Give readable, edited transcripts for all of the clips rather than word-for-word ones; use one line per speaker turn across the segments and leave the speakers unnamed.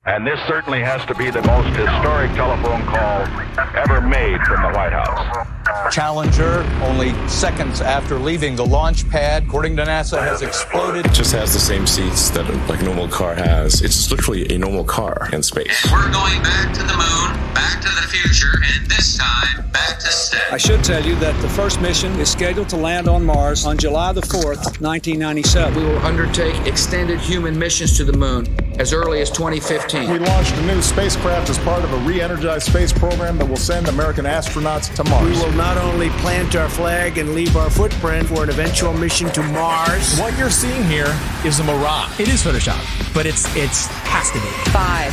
And this certainly has to be the most historic telephone call ever made from the White House.
Challenger, only seconds after leaving the launch pad, according to NASA, has exploded.
It just has the same seats that a normal car has. It's literally a normal car in space.
And we're going back to the moon, back to the future, and this time, back to stay.
I should tell you that the first mission is scheduled to land on Mars on July the 4th, 1997.
We will undertake extended human missions to the moon as early as 2015.
We launched a new spacecraft as part of a re-energized space program that will send American astronauts to Mars.
We will not only plant our flag and leave our footprint for an eventual mission to Mars.
What you're seeing here is a mirage. It is Photoshop, but it's has to be.
5,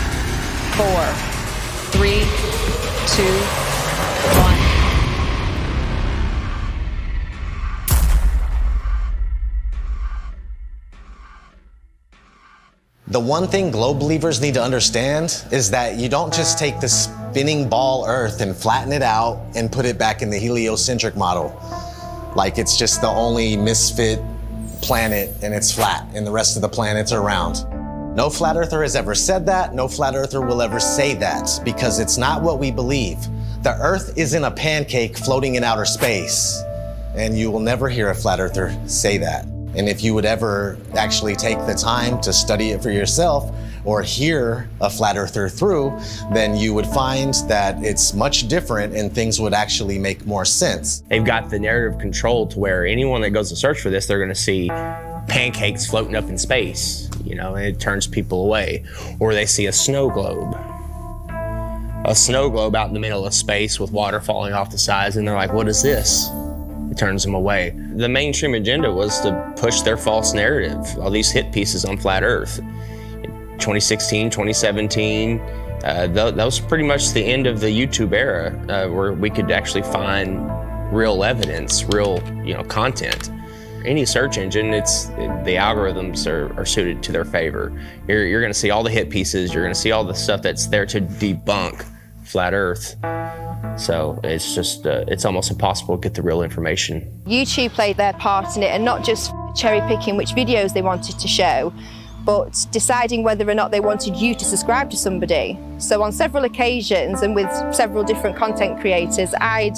4, 3, 2, 1.
The one thing globe believers need to understand is that you don't just take the spinning ball Earth and flatten it out and put it back in the heliocentric model. Like it's just the only misfit planet and it's flat and the rest of the planets are round. No flat earther has ever said that. No flat earther will ever say that because it's not what we believe. The Earth isn't a pancake floating in outer space, and you will never hear a flat earther say that. And if you would ever actually take the time to study it for yourself or hear a flat earther through, then you would find that it's much different and things would actually make more sense.
They've got the narrative controlled to where anyone that goes to search for this, they're gonna see pancakes floating up in space, you know, and it turns people away. Or they see a snow globe out in the middle of space with water falling off the sides, and they're like, what is this? It turns them away. The mainstream agenda was to push their false narrative, all these hit pieces on flat Earth. 2016, 2017, that was pretty much the end of the YouTube era where we could actually find real evidence, real content. Any search engine, the algorithms are suited to their favor. You're gonna see all the hit pieces, you're gonna see all the stuff that's there to debunk flat Earth. So it's just, it's almost impossible to get the real information.
YouTube played their part in it, and not just cherry picking which videos they wanted to show, but deciding whether or not they wanted you to subscribe to somebody. So on several occasions and with several different content creators, I'd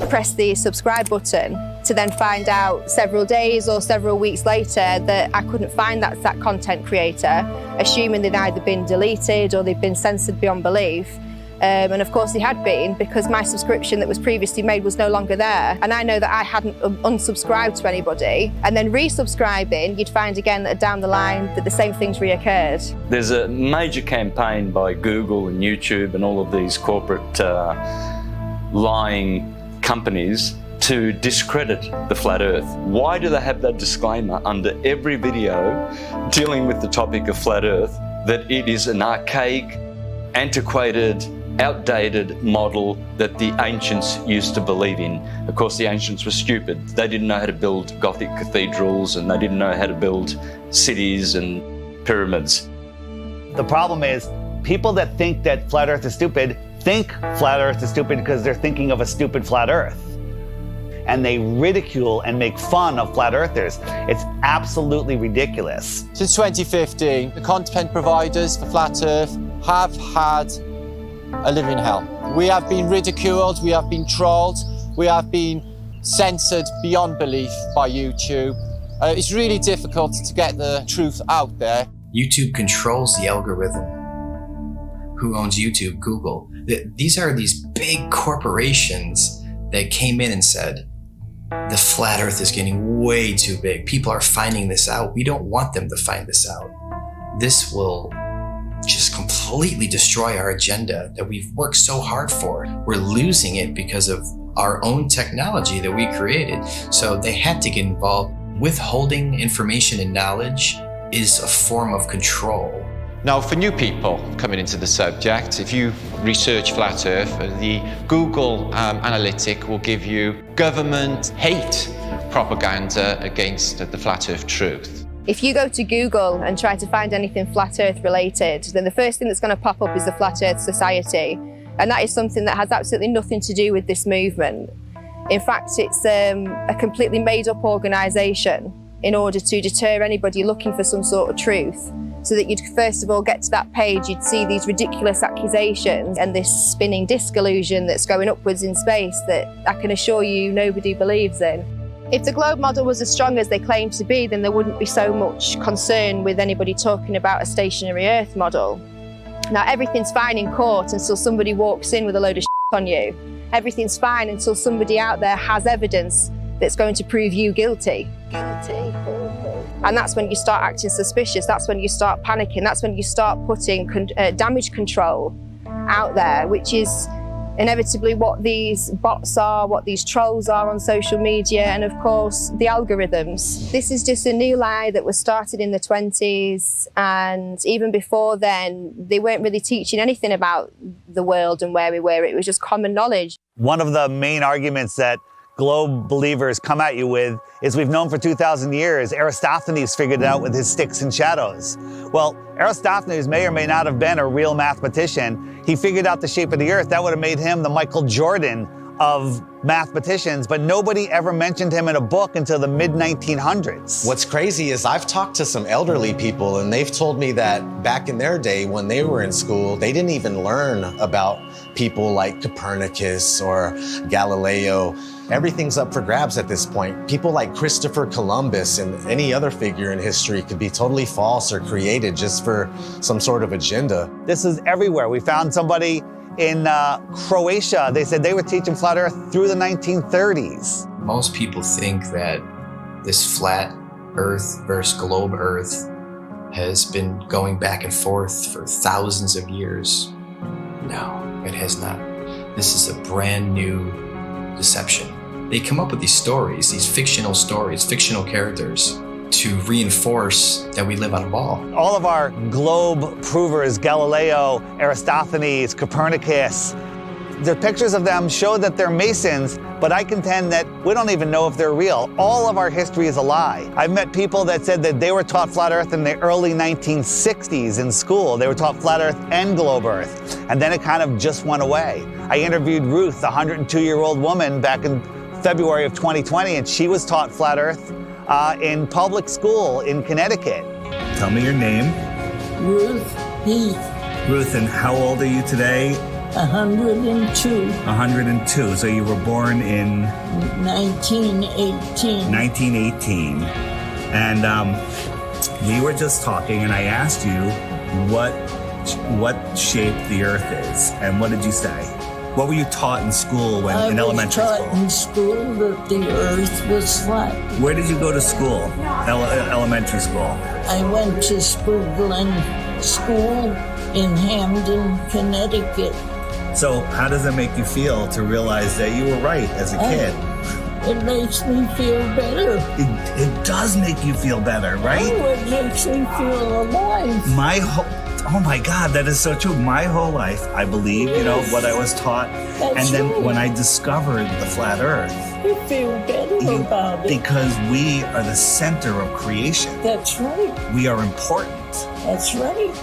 press the subscribe button to then find out several days or several weeks later that I couldn't find that content creator, assuming they'd either been deleted or they'd been censored beyond belief. And of course they had been, because my subscription that was previously made was no longer there. And I know that I hadn't unsubscribed to anybody. And then resubscribing, you'd find again that down the line that the same things reoccurred.
There's a major campaign by Google and YouTube and all of these corporate lying companies to discredit the flat Earth. Why do they have that disclaimer under every video dealing with the topic of flat Earth, that it is an archaic, antiquated, outdated model that the ancients used to believe in? Of course, the ancients were stupid. They didn't know how to build Gothic cathedrals, and they didn't know how to build cities and pyramids.
The problem is, people that think that flat Earth is stupid think flat Earth is stupid because they're thinking of a stupid flat Earth. And they ridicule and make fun of flat earthers. It's absolutely ridiculous.
Since 2015, the content providers for Flat Earth have had a living hell. We have been ridiculed, we have been trolled, we have been censored beyond belief by YouTube. It's really difficult to get the truth out there.
YouTube controls the algorithm. Who owns YouTube? Google. These are these big corporations that came in and said, the flat Earth is getting way too big. People are finding this out. We don't want them to find this out. This will just completely destroy our agenda that we've worked so hard for. We're losing it because of our own technology that we created. So they had to get involved. Withholding information and knowledge is a form of control.
Now, for new people coming into the subject, if you research Flat Earth, the Google analytic will give you government hate propaganda against the Flat Earth truth.
If you go to Google and try to find anything Flat Earth related, then the first thing that's going to pop up is the Flat Earth Society. And that is something that has absolutely nothing to do with this movement. In fact, it's a completely made-up organisation in order to deter anybody looking for some sort of truth. so that you'd first of all get to that page, you'd see these ridiculous accusations and this spinning disc illusion that's going upwards in space that I can assure you nobody believes in. If the globe model was as strong as they claim to be, then there wouldn't be so much concern with anybody talking about a stationary Earth model. Now, everything's fine in court until somebody walks in with a load of shit on you. Everything's fine until somebody out there has evidence that's going to prove you guilty. And that's when you start acting suspicious. That's when you start panicking. That's when you start putting damage control out there, which is inevitably what these bots are, what these trolls are on social media, and of course the algorithms. This is just a new lie that was started in the 20s, and even before then they weren't really teaching anything about the world and where we were. It was just common knowledge.
One of the main arguments that globe believers come at you with is we've known for 2,000 years. Aristophanes figured it out with his sticks and shadows. Well, Aristophanes may or may not have been a real mathematician. He figured out the shape of the earth. That would have made him the Michael Jordan of mathematicians, but nobody ever mentioned him in a book until the mid-1900s.
What's crazy is I've talked to some elderly people and they've told me that back in their day when they were in school, they didn't even learn about people like Copernicus or Galileo. Everything's up for grabs at this point. People like Christopher Columbus and any other figure in history could be totally false or created just for some sort of agenda.
This is everywhere. We found somebody in Croatia. They said they were teaching flat earth through the 1930s.
Most people think that this flat earth versus globe earth has been going back and forth for thousands of years. No, it has not. This is a brand new deception. They come up with these stories, these fictional stories, fictional characters, to reinforce that we live on a ball.
All of our globe provers, Galileo, Aristophanes, Copernicus, the pictures of them show that they're Masons, but I contend that we don't even know if they're real. All of our history is a lie. I've met people that said that they were taught flat earth in the early 1960s in school. They were taught flat earth and globe earth, and then it kind of just went away. I interviewed Ruth, a 102-year-old woman, back in February of 2020, and she was taught flat earth in public school in Connecticut.
Tell me your name.
Ruth Heath.
Ruth, and how old are you today?
102.
102. So you were born in
1918.
1918. And we were just talking, and I asked you what shape the Earth is, and what did you say? What were you taught in school in elementary school?
I was taught in school that the Earth was flat.
Where did you go to school? Elementary school?
I went to Spoogling School in Hamden, Connecticut.
So how does it make you feel to realize that you were right as a kid?
It makes me feel better.
It does make you feel better, right?
Oh, it makes me feel alive.
Oh my God, that is so true. My whole life, I believe, yes, what I was taught.
That's
and then
right.
when I discovered the flat earth.
You feel better about it.
Because we are the center of creation.
That's right.
We are important.
That's right.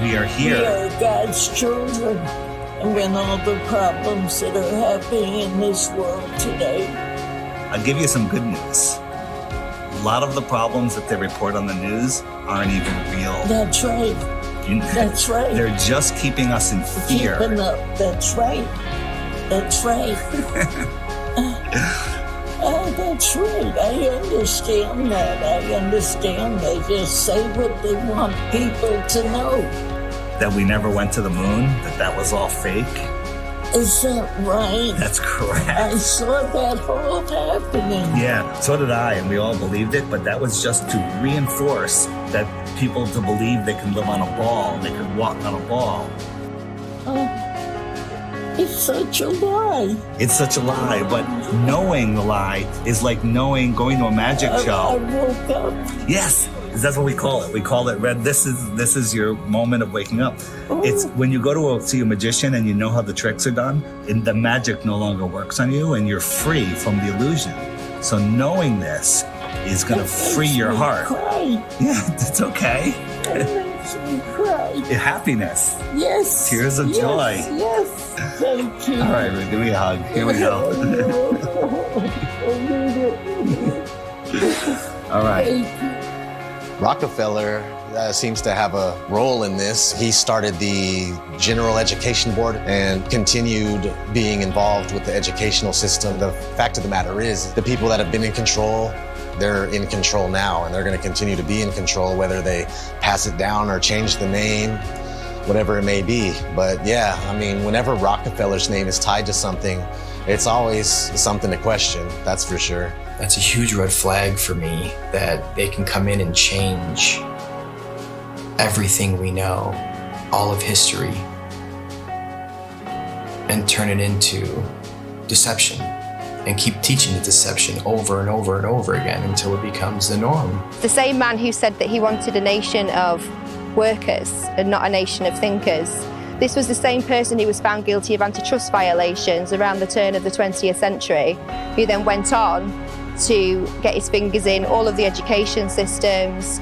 We are here.
We are God's children. And when all the problems that are happening in this world today.
I'll give you some good news. A lot of the problems that they report on the news aren't even real.
That's right. That's right.
They're just keeping us in fear.
Keeping up. That's right. That's right. That's right. I understand that. I understand. They just say what they want people to know.
That we never went to the moon? That was all fake?
Is that right?
That's correct.
I saw that all happening.
Yeah, so did I, and we all believed it, but that was just to reinforce that people to believe they can live on a ball, they can walk on a ball.
It's such a lie.
It's such a lie, but knowing the lie is like going to a magic show.
I woke up.
Yes, that's what we call it. We call it red. This is your moment of waking up. It's when you go to see a magician and you know how the tricks are done, and the magic no longer works on you, and you're free from the illusion. So knowing this is going to free your heart.
Cry.
Yeah, it's okay.
It makes me cry.
Happiness.
Yes.
Tears of joy.
Yes. Thank you.
All right, Rick, give me a hug. Here we go. All right.
Thank you.
Rockefeller seems to have a role in this. He started the General Education Board and continued being involved with the educational system. The fact of the matter is, the people that have been in control, they're in control now, and they're going to continue to be in control, whether they pass it down or change the name, whatever it may be. But yeah, I mean, whenever Rockefeller's name is tied to something, it's always something to question, that's for sure.
That's a huge red flag for me, that they can come in and change everything we know, all of history, and turn it into deception, and keep teaching the deception over and over and over again until it becomes the norm.
The same man who said that he wanted a nation of workers and not a nation of thinkers. This was the same person who was found guilty of antitrust violations around the turn of the 20th century, who then went on to get his fingers in all of the education systems,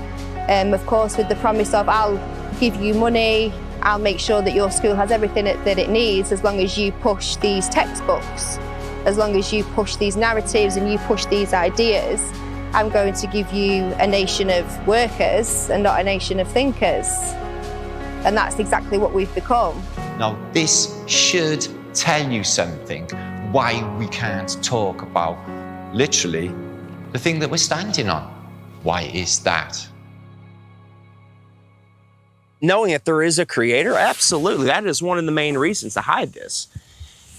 of course with the promise of, I'll give you money, I'll make sure that your school has everything that it needs as long as you push these textbooks, as long as you push these narratives and you push these ideas. I'm going to give you a nation of workers and not a nation of thinkers. And that's exactly what we've become.
Now, this should tell you something, why we can't talk about, literally, the thing that we're standing on. Why is that?
Knowing that there is a creator, absolutely. That is one of the main reasons to hide this.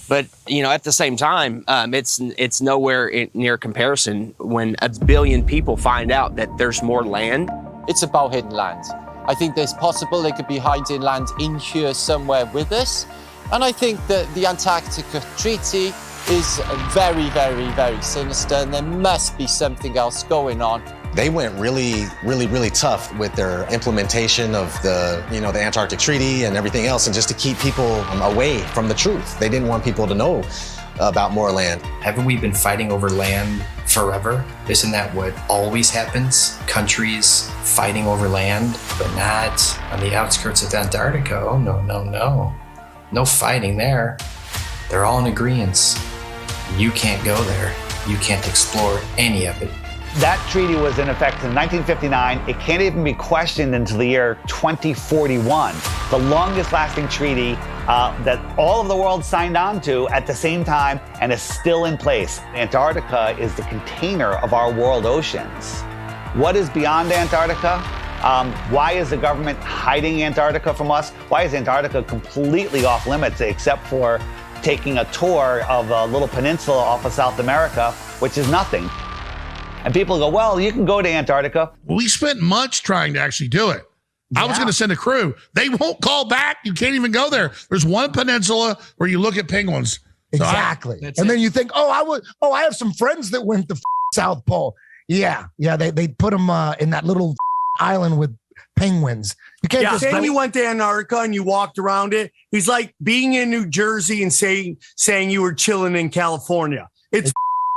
But, at the same time, it's nowhere near comparison when 1 billion people find out that there's more land.
It's about hidden land. I think there's possible they could be hiding land in here somewhere with us. And I think that the Antarctica Treaty is very, very, very sinister, and there must be something else going on.
They went really, really, really tough with their implementation of the Antarctic Treaty and everything else, and just to keep people away from the truth. They didn't want people to know about more land.
Haven't we been fighting over land forever? Isn't that what always happens? Countries fighting over land, but not on the outskirts of Antarctica. Oh, no, no, no. No fighting there. They're all in agreement. You can't go there. You can't explore any of it.
That treaty was in effect in 1959. It can't even be questioned until the year 2041. The longest lasting treaty that all of the world signed on to at the same time and is still in place. Antarctica is the container of our world oceans. What is beyond Antarctica? Why is the government hiding Antarctica from us? Why is Antarctica completely off limits except for taking a tour of a little peninsula off of South America, which is nothing? And people go, well, you can go to Antarctica.
We spent months trying to actually do it. I was going to send a crew. They won't call back. You can't even go there. There's one peninsula where you look at penguins.
Exactly. And then you think, I have some friends that went to South Pole. Yeah. They put them in that little island with penguins. You can't just
saying you went to Antarctica and you walked around it. He's like being in New Jersey and saying you were chilling in California. It's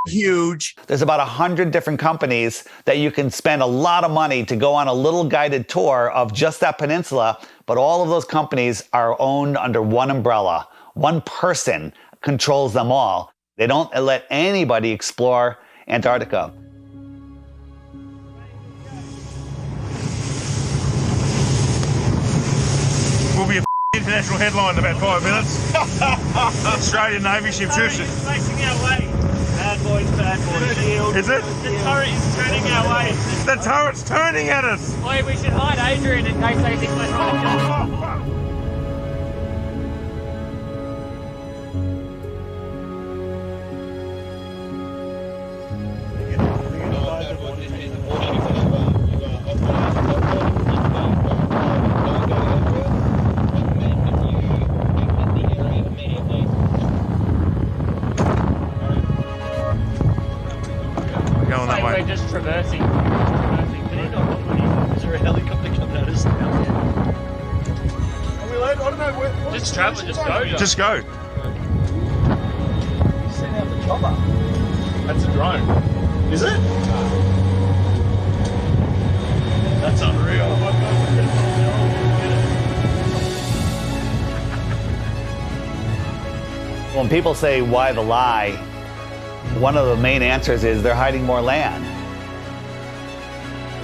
huge.
There's about 100 different companies that you can spend a lot of money to go on a little guided tour of just that peninsula, but all of those companies are owned under one umbrella. One person controls them all. They don't let anybody explore Antarctica.
Will be a international headline in about 5 minutes. Australian Navy ship shoots it.
Facing our way. Bad boys, shield.
Is it?
The turret is turning our way.
The turret's turning at us.
Boy, we should hide Adrian in case they think we're trying to jump. We're just traversing. Is there a helicopter coming at us? Are we late? I don't know. Just travel. Just go.
Just go.
Send out the chopper.
That's a drone.
Is it? That's unreal.
When people say, why the lie? One of the main answers is they're hiding more land.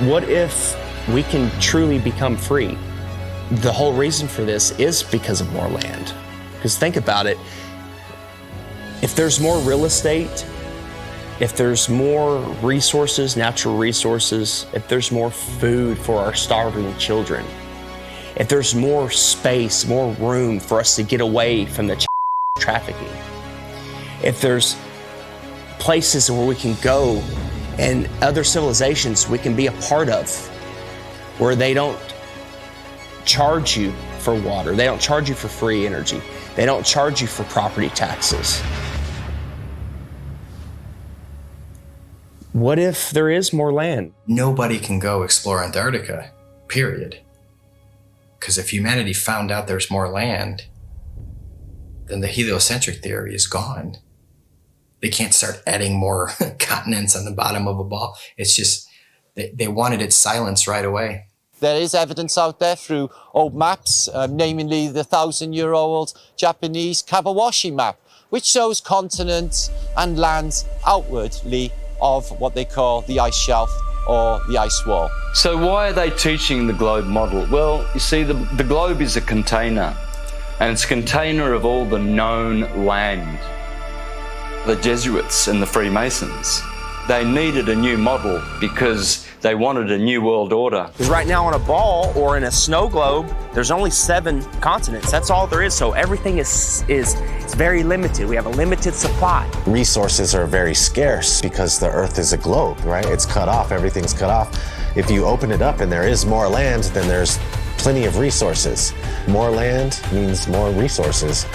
What if we can truly become free. The whole reason for this is because of more land. Because think about it, if there's more real estate, if there's more resources, natural resources, if there's more food for our starving children, if there's more space, more room for us to get away from the trafficking, if there's places where we can go and other civilizations we can be a part of, where they don't charge you for water, they don't charge you for free energy, they don't charge you for property taxes. What if there is more land?
Nobody can go explore Antarctica, period. Because if humanity found out there's more land, then the heliocentric theory is gone. They can't start adding more continents on the bottom of a ball. It's just, they wanted it silenced right away.
There is evidence out there through old maps, namely the 1,000-year-old Japanese Kawabashi map, which shows continents and lands outwardly of what they call the ice shelf or the ice wall.
So why are they teaching the globe model? Well, you see, the globe is a container, and it's a container of all the known land. The Jesuits and the Freemasons, they needed a new model because they wanted a new world order.
Because right now on a ball or in a snow globe, there's only 7 continents. That's all there is. So everything is very limited. We have a limited supply.
Resources are very scarce because the Earth is a globe, right? It's cut off, everything's cut off. If you open it up and there is more land, then there's plenty of resources. More land means more resources.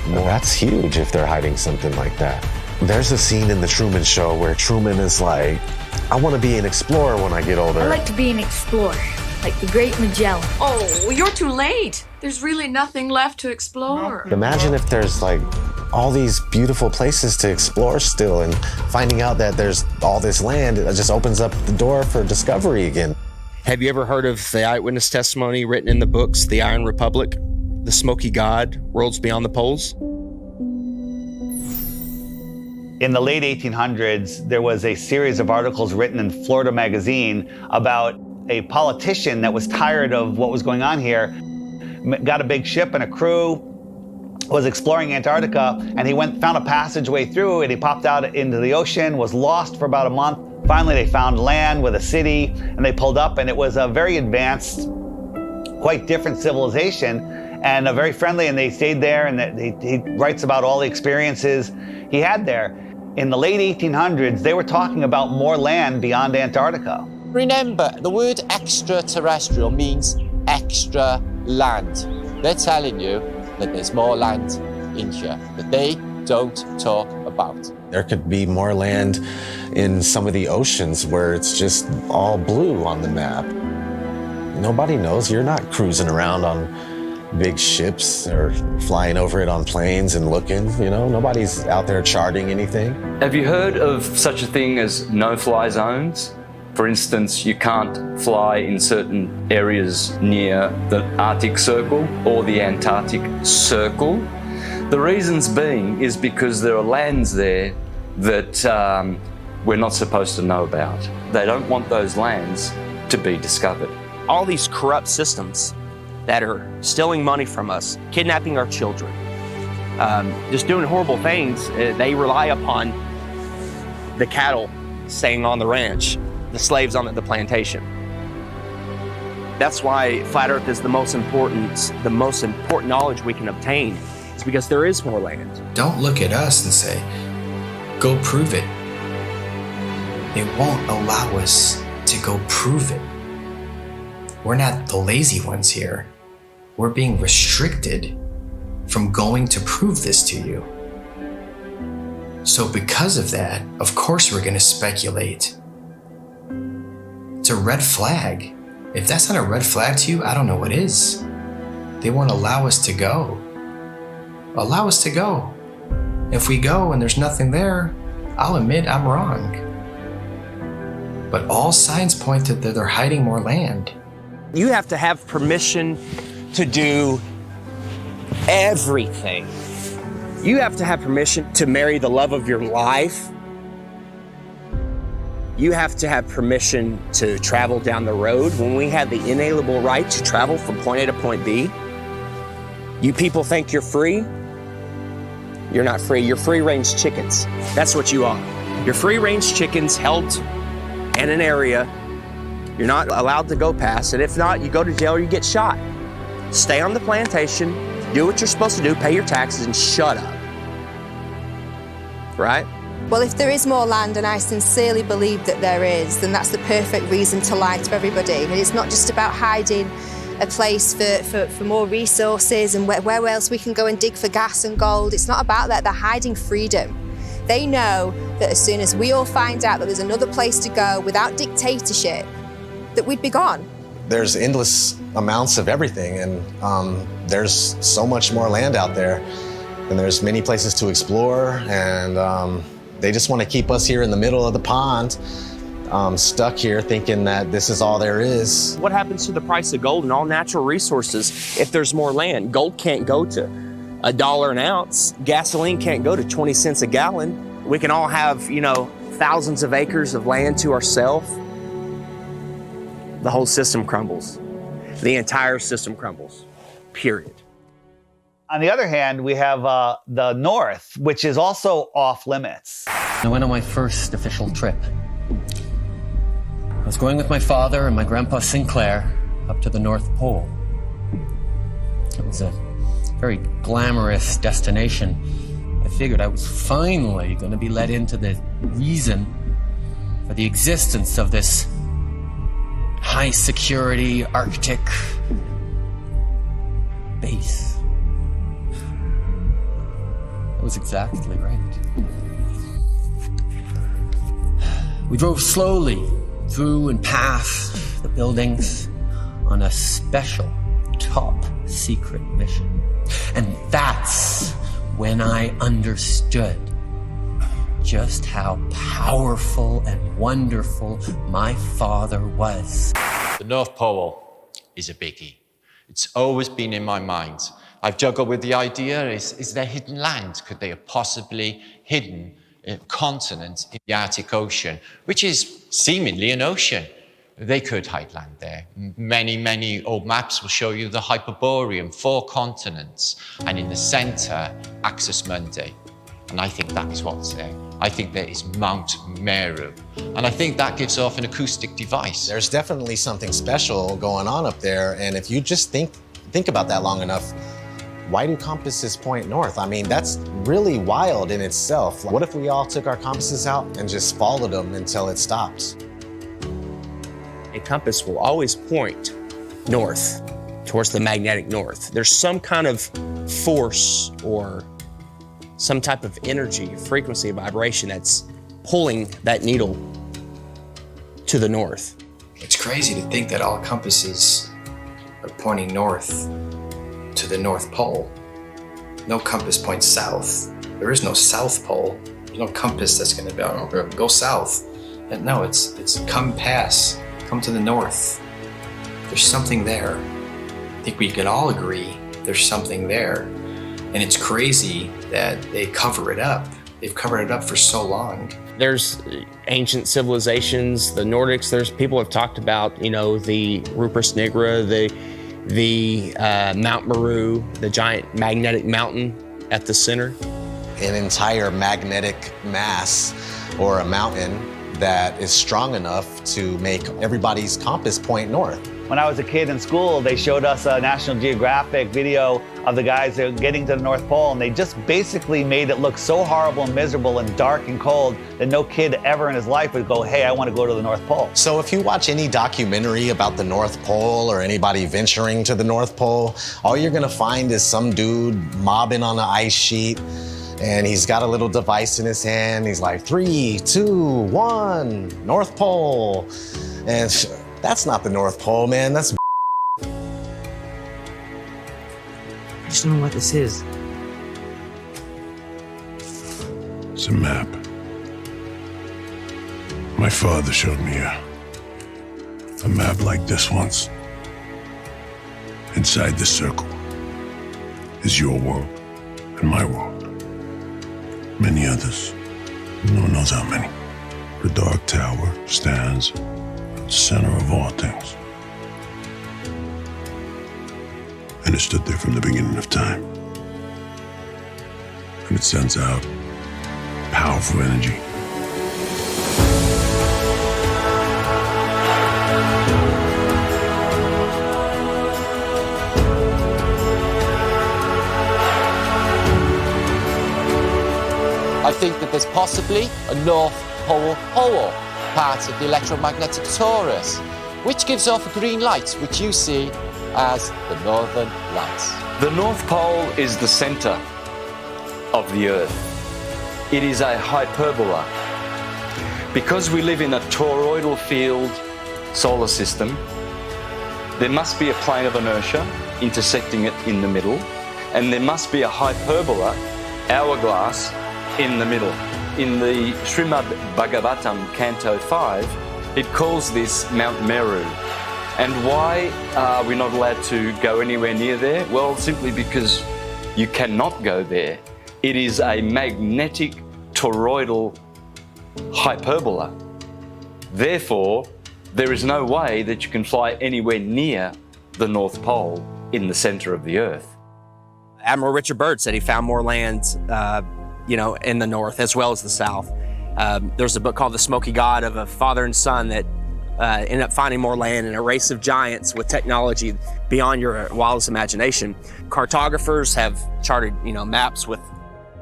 Well, that's huge if they're hiding something like that. There's a scene in The Truman Show where Truman is like, I want to be an explorer when I get older.
I like to be an explorer, like the great Magellan.
Oh, well, you're too late. There's really nothing left to explore.
Imagine if there's like all these beautiful places to explore still, and finding out that there's all this land, it just opens up the door for discovery again.
Have you ever heard of the eyewitness testimony written in the books, The Iron Republic, The Smoky God, Worlds Beyond the Poles?
In the late 1800s, there was a series of articles written in Florida Magazine about a politician that was tired of what was going on here, got a big ship and a crew, was exploring Antarctica, and he found a passageway through, and he popped out into the ocean, was lost for about a month. Finally, they found land with a city, and they pulled up, and it was a very advanced, quite different civilization, and very friendly, and they stayed there, and he writes about all the experiences he had there. In the late 1800s, they were talking about more land beyond Antarctica.
Remember, the word extraterrestrial means extra land. They're telling you that there's more land in here that they don't talk about.
There could be more land in some of the oceans where it's just all blue on the map. Nobody knows. You're not cruising around on big ships or flying over it on planes and looking, nobody's out there charting anything.
Have you heard of such a thing as no-fly zones? For instance, you can't fly in certain areas near the Arctic Circle or the Antarctic Circle. The reasons being is because there are lands there that we're not supposed to know about. They don't want those lands to be discovered.
All these corrupt systems that are stealing money from us, kidnapping our children, just doing horrible things. They rely upon the cattle staying on the ranch, the slaves on the plantation. That's why Flat Earth is the most important knowledge we can obtain, is because there is more land.
Don't look at us and say, go prove it. They won't allow us to go prove it. We're not the lazy ones here. We're being restricted from going to prove this to you. So because of that, of course we're going to speculate. It's a red flag. If that's not a red flag to you, I don't know what is. They won't allow us to go. Allow us to go. If we go and there's nothing there, I'll admit I'm wrong. But all signs point to that they're hiding more land.
You have to have permission to do everything. You have to have permission to marry the love of your life. You have to have permission to travel down the road. When we have the inalienable right to travel from point A to point B, you people think you're free? You're not free. You're free-range chickens. That's what you are. You're free-range chickens held in an area. You're not allowed to go past it. If not, you go to jail or you get shot. Stay on the plantation, do what you're supposed to do, pay your taxes, and shut up. Right?
Well, if there is more land, and I sincerely believe that there is, then that's the perfect reason to lie to everybody. And it's not just about hiding a place for more resources and where else we can go and dig for gas and gold. It's not about that. They're hiding freedom. They know that as soon as we all find out that there's another place to go without dictatorship, that we'd be gone.
There's endless amounts of everything, and there's so much more land out there, and there's many places to explore, and they just want to keep us here in the middle of the pond, stuck here thinking that this is all there is.
What happens to the price of gold and all natural resources if there's more land? Gold can't go to $1 an ounce. Gasoline can't go to 20 cents a gallon. We can all have, thousands of acres of land to ourselves. The whole system crumbles. The entire system crumbles, period.
On the other hand, we have the North, which is also off limits.
I went on my first official trip. I was going with my father and my grandpa Sinclair up to the North Pole. It was a very glamorous destination. I figured I was finally going to be let into the reason for the existence of this high security Arctic base. That was exactly right. We drove slowly through and past the buildings on a special top secret mission. And that's when I understood just how powerful and wonderful my father was.
The North Pole is a biggie. It's always been in my mind. I've juggled with the idea, is there hidden land? Could they have possibly hidden a continent in the Arctic Ocean, which is seemingly an ocean? They could hide land there. Many old maps will show you the Hyperborean, 4 continents, and in the center, Axis Mundi. And I think that is what's there. I think there is Mount Meru. And I think that gives off an acoustic device.
There's definitely something special going on up there, and if you just think about that long enough, why do compasses point north? I mean, that's really wild in itself. What if we all took our compasses out and just followed them until it stops?
A compass will always point north, towards the magnetic north. There's some kind of force or some type of energy, frequency, vibration that's pulling that needle to the north.
It's crazy to think that all compasses are pointing north to the North Pole. No compass points south. There is no South Pole. There's no compass that's going to go south. And no, it's come to the north. There's something there. I think we can all agree there's something there. And it's crazy that they cover it up. They've covered it up for so long.
There's ancient civilizations, the Nordics, there's people have talked about, the Rupert Nigra, the Mount Meru, the giant magnetic mountain at the center.
An entire magnetic mass or a mountain that is strong enough to make everybody's compass point north.
When I was a kid in school, they showed us a National Geographic video of the guys that were getting to the North Pole, and they just basically made it look so horrible and miserable and dark and cold that no kid ever in his life would go, hey, I want to go to the North Pole.
So if you watch any documentary about the North Pole or anybody venturing to the North Pole, all you're gonna find is some dude mobbing on an ice sheet, and he's got a little device in his hand. He's like, 3, 2, 1, North Pole. And that's not the North Pole, man. That's
I just don't know what this is.
It's a map. My father showed me a map like this once. Inside the circle is your world and my world. Many others. No one knows how many. The dark tower stands at the center of all things. And it stood there from the beginning of time. And it sends out powerful energy.
I think that there's possibly a North Pole part of the electromagnetic torus, which gives off a green light, which you see as the Northern Lights.
The North Pole is the center of the Earth. It is a hyperbola. Because we live in a toroidal field solar system, there must be a plane of inertia intersecting it in the middle, and there must be a hyperbola, hourglass, in the middle. In the Srimad Bhagavatam, Canto 5, it calls this Mount Meru. And why are we not allowed to go anywhere near there? Well, simply because you cannot go there. It is a magnetic toroidal hyperbola. Therefore, there is no way that you can fly anywhere near the North Pole in the center of the Earth.
Admiral Richard Byrd said he found more land in the north as well as the south. There's a book called The Smoky God of a father and son that ended up finding more land in a race of giants with technology beyond your wildest imagination. Cartographers have charted, maps with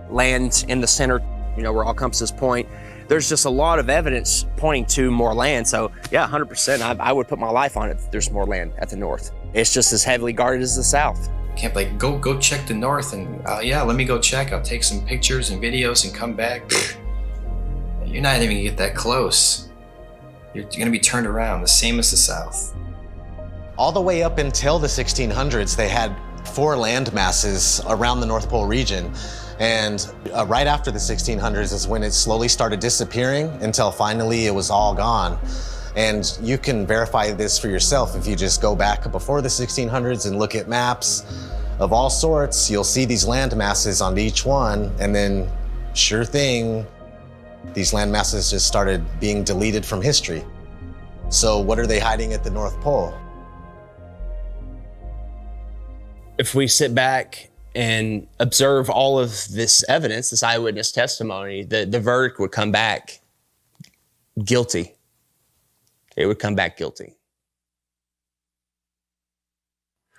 land in the center, where all compasses point. There's just a lot of evidence pointing to more land. So yeah, 100%, I would put my life on it. There's more land at the north. It's just as heavily guarded as the south.
Can't go check the north and yeah, let me go check. I'll take some pictures and videos and come back. You're not even gonna get that close. You're gonna be turned around, the same as the south.
All the way up until the 1600s, they had 4 land masses around the North Pole region. And right after the 1600s is when it slowly started disappearing until finally it was all gone. And you can verify this for yourself if you just go back before the 1600s and look at maps of all sorts. You'll see these land masses on each one, and then sure thing, these land masses just started being deleted from history. So what are they hiding at the North Pole?
If we sit back and observe all of this evidence, this eyewitness testimony, the verdict would come back guilty. It would come back guilty.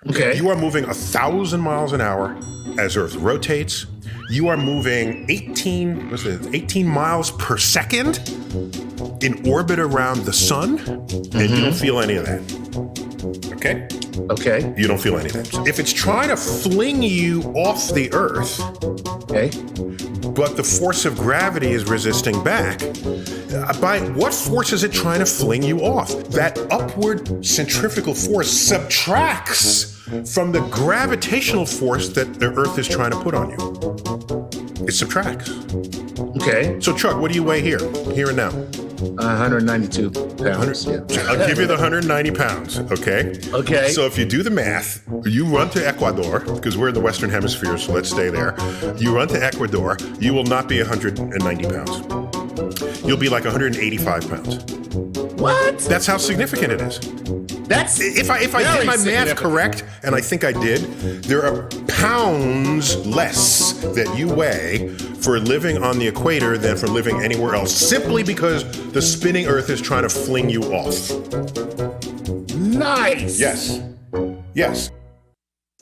Okay. You are moving 1,000 miles an hour as Earth rotates. You are moving 18 miles per second in orbit around the sun, and you don't feel any of that. Okay?
Okay.
You don't feel any of that. If it's trying to fling you off the Earth,
okay,
but the force of gravity is resisting back, by what force is it trying to fling you off? That upward centrifugal force subtracts from the gravitational force that the Earth is trying to put on you. It subtracts.
Okay.
So Chuck, what do you weigh here and now?
192 pounds. Yeah.
I'll give you the 190 pounds, okay?
Okay.
So if you do the math, you run to Ecuador, because we're in the Western Hemisphere, so let's stay there. You run to Ecuador, you will not be 190 pounds. You'll be like 185 pounds.
What?
That's how significant it is.
That's
if I did my math correct, and I think I did, there are pounds less that you weigh for living on the equator than for living anywhere else, simply because the spinning Earth is trying to fling you off.
Nice.
Yes. Yes.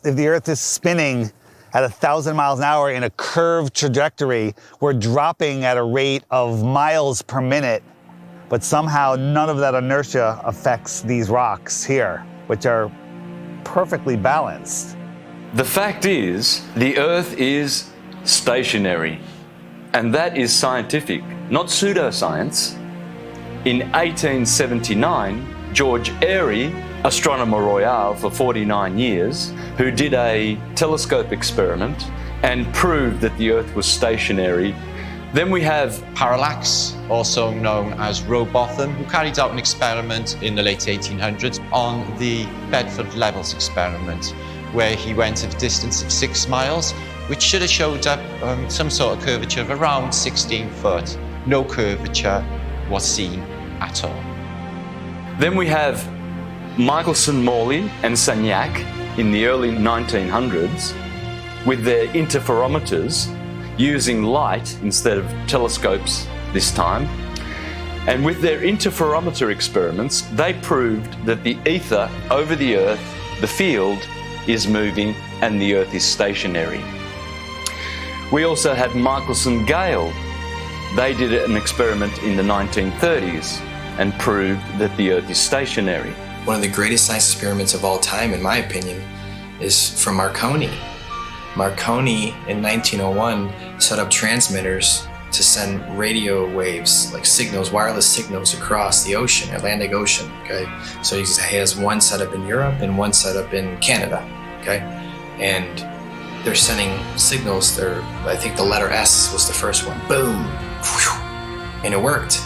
If the Earth is spinning at 1,000 miles an hour in a curved trajectory, we're dropping at a rate of miles per minute, but somehow none of that inertia affects these rocks here, which are perfectly balanced.
The fact is, the Earth is stationary, and that is scientific, not pseudoscience. In 1879, George Airy, astronomer royal for 49 years, who did a telescope experiment and proved that the Earth was stationary. Then we have
Parallax, also known as Rowbotham, who carried out an experiment in the late 1800s on the Bedford Levels experiment, where he went at a distance of 6 miles, which should have showed up some sort of curvature of around 16 foot. No curvature was seen at all.
Then we have Michelson, Morley and Sagnac in the early 1900s with their interferometers using light instead of telescopes this time. And with their interferometer experiments, they proved that the ether over the Earth, the field, is moving and the Earth is stationary. We also had Michelson Gale. They did an experiment in the 1930s and proved that the Earth is stationary.
One of the greatest science experiments of all time, in my opinion, is from Marconi. Marconi in 1901 set up transmitters to send radio waves, like signals, wireless signals across the ocean, Atlantic Ocean, okay? So he has one set up in Europe and one set up in Canada, okay? And they're sending signals, I think the letter S was the first one, boom, whew, and it worked.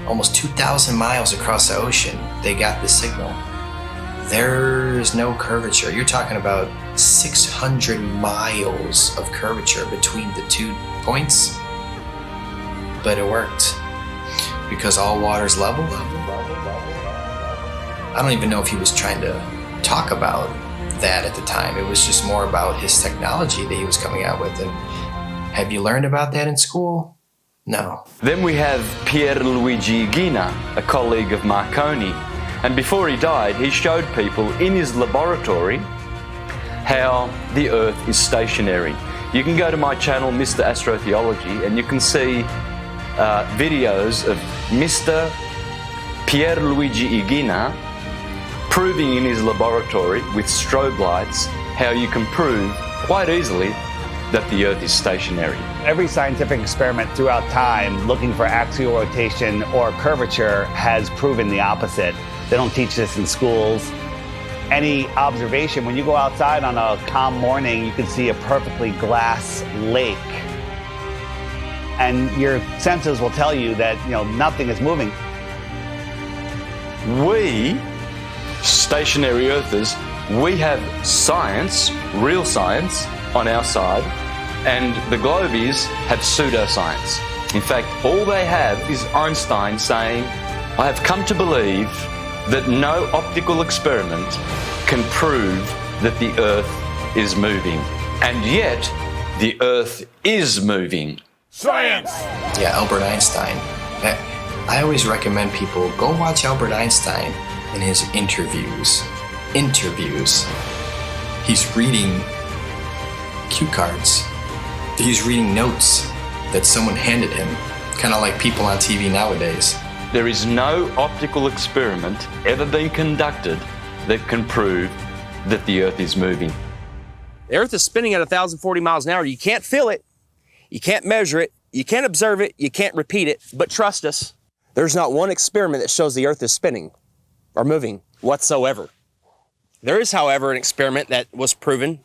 Almost 2,000 miles across the ocean, they got the signal. There's no curvature. You're talking about 600 miles of curvature between the 2 points. But it worked because all water's level. I don't even know if he was trying to talk about that at the time. It was just more about his technology that he was coming out with. And have you learned about that in school? No.
Then we have Pierluigi Ghina, a colleague of Marconi. And before he died, he showed people in his laboratory how the Earth is stationary. You can go to my channel, Mr. Astrotheology, and you can see videos of Mr. Pierluigi Ghina proving in his laboratory with strobe lights how you can prove quite easily that the Earth is stationary.
Every scientific experiment throughout time looking for axial rotation or curvature has proven the opposite. They don't teach this in schools. Any observation, when you go outside on a calm morning, you can see a perfectly glass lake. And your senses will tell you that, nothing is moving.
We, stationary Earthers, we have science, real science, on our side, and the globies have pseudoscience. In fact, all they have is Einstein saying, "I have come to believe that no optical experiment can prove that the Earth is moving." And yet, the Earth is moving.
Science!
Yeah, Albert Einstein. I always recommend people go watch Albert Einstein in his interviews. He's reading cue cards. He's reading notes that someone handed him, kind of like people on TV nowadays.
There is no optical experiment ever been conducted that can prove that the Earth is moving.
The Earth is spinning at 1,040 miles an hour. You can't feel it. You can't measure it. You can't observe it. You can't repeat it. But trust us, there's not one experiment that shows the Earth is spinning or moving whatsoever. There is, however, an experiment that was proven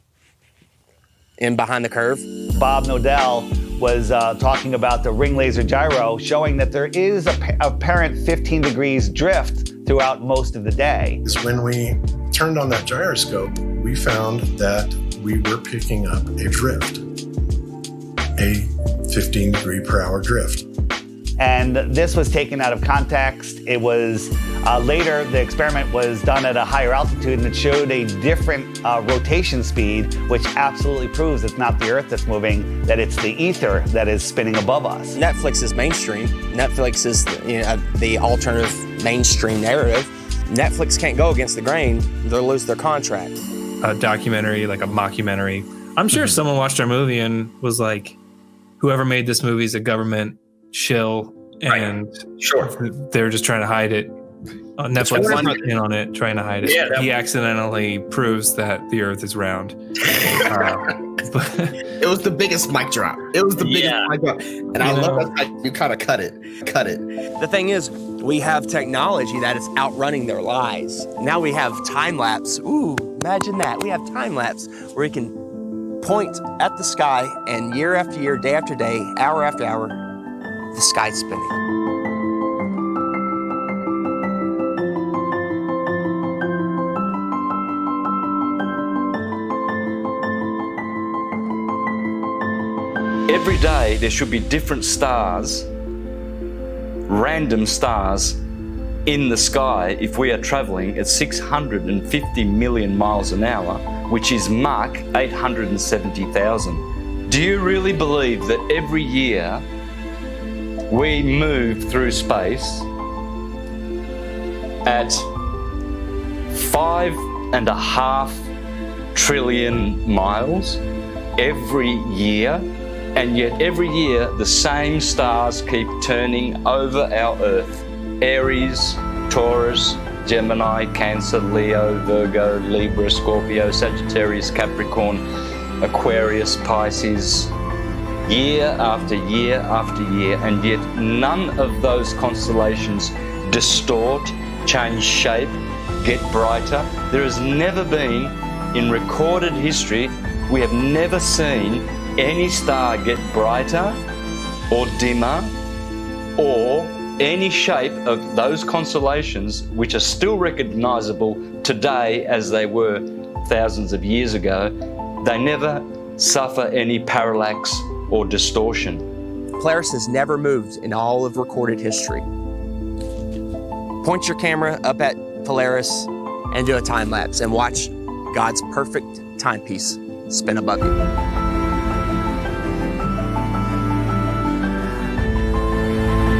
in Behind the Curve.
Bob Nodell was talking about the ring laser gyro, showing that there is apparent 15 degrees drift throughout most of the day.
When we turned on that gyroscope, we found that we were picking up a drift, a 15 degree per hour drift.
And this was taken out of context. It was later, the experiment was done at a higher altitude and it showed a different rotation speed, which absolutely proves it's not the Earth that's moving, that it's the ether that is spinning above us.
Netflix is mainstream. Netflix is the alternative mainstream narrative. Netflix can't go against the grain. They'll lose their contract.
A documentary, like a mockumentary. I'm sure someone watched our movie and was like, whoever made this movie is a government shill, and they're just trying to hide it. Netflix is in on it, trying to hide it. Yeah, he accidentally proves that the Earth is round.
It was the biggest mic drop. It was the biggest mic drop, and I love that you kind of cut it. The
thing is, we have technology that is outrunning their lies. Now we have time lapse. Ooh, imagine that. We have time lapse where we can point at the sky, and year after year, day after day, hour after hour, the sky's spinning.
Every day there should be different stars random stars in the sky if we are traveling at 650 million miles an hour, which is Mach 870,000. Do you really believe that every year we move through space at 5.5 trillion miles every year, and yet every year the same stars keep turning over our Earth? Aries, Taurus, Gemini, Cancer, Leo, Virgo, Libra, Scorpio, Sagittarius, Capricorn, Aquarius, Pisces, year after year after year, and yet none of those constellations distort, change shape, get brighter. There has never been, in recorded history, we have never seen any star get brighter or dimmer or any shape of those constellations, which are still recognizable today as they were thousands of years ago. They never suffer any parallax or distortion.
Polaris has never moved in all of recorded history. Point your camera up at Polaris and do a time lapse and watch God's perfect timepiece spin above you.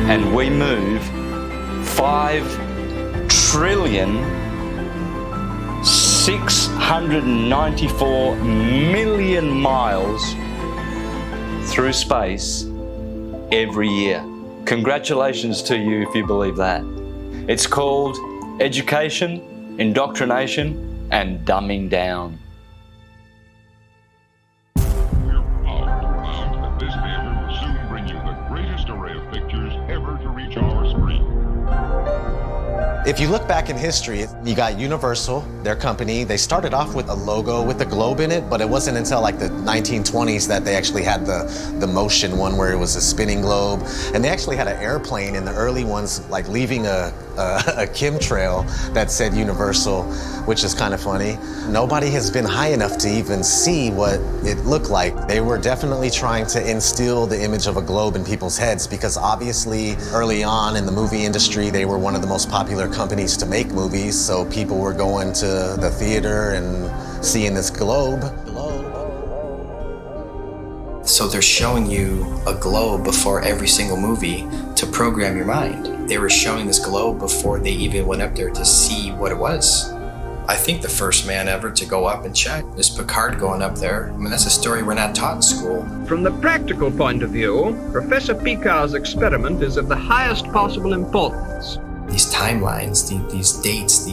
And we move 5,694,000,000 miles through space every year. Congratulations to you if you believe that. It's called education, indoctrination, and dumbing down.
This theater will soon bring you the greatest array of pictures ever to reach our screen.
If you look back in history, you got Universal, their company. They started off with a logo with a globe in it, but it wasn't until like the 1920s that they actually had the motion one where it was a spinning globe. And they actually had an airplane in the early ones, like leaving a chemtrail that said Universal, which is kind of funny. Nobody has been high enough to even see what it looked like. They were definitely trying to instill the image of a globe in people's heads, because obviously early on in the movie industry, they were one of the most popular companies to make movies, so people were going to the theater and seeing this globe.
So they're showing you a globe before every single movie to program your mind. They were showing this globe before they even went up there to see what it was. I think the first man ever to go up and check is Picard going up there. I mean, that's a story we're not taught in school.
From the practical point of view, Professor Picard's experiment is of the highest possible importance.
These timelines, these dates,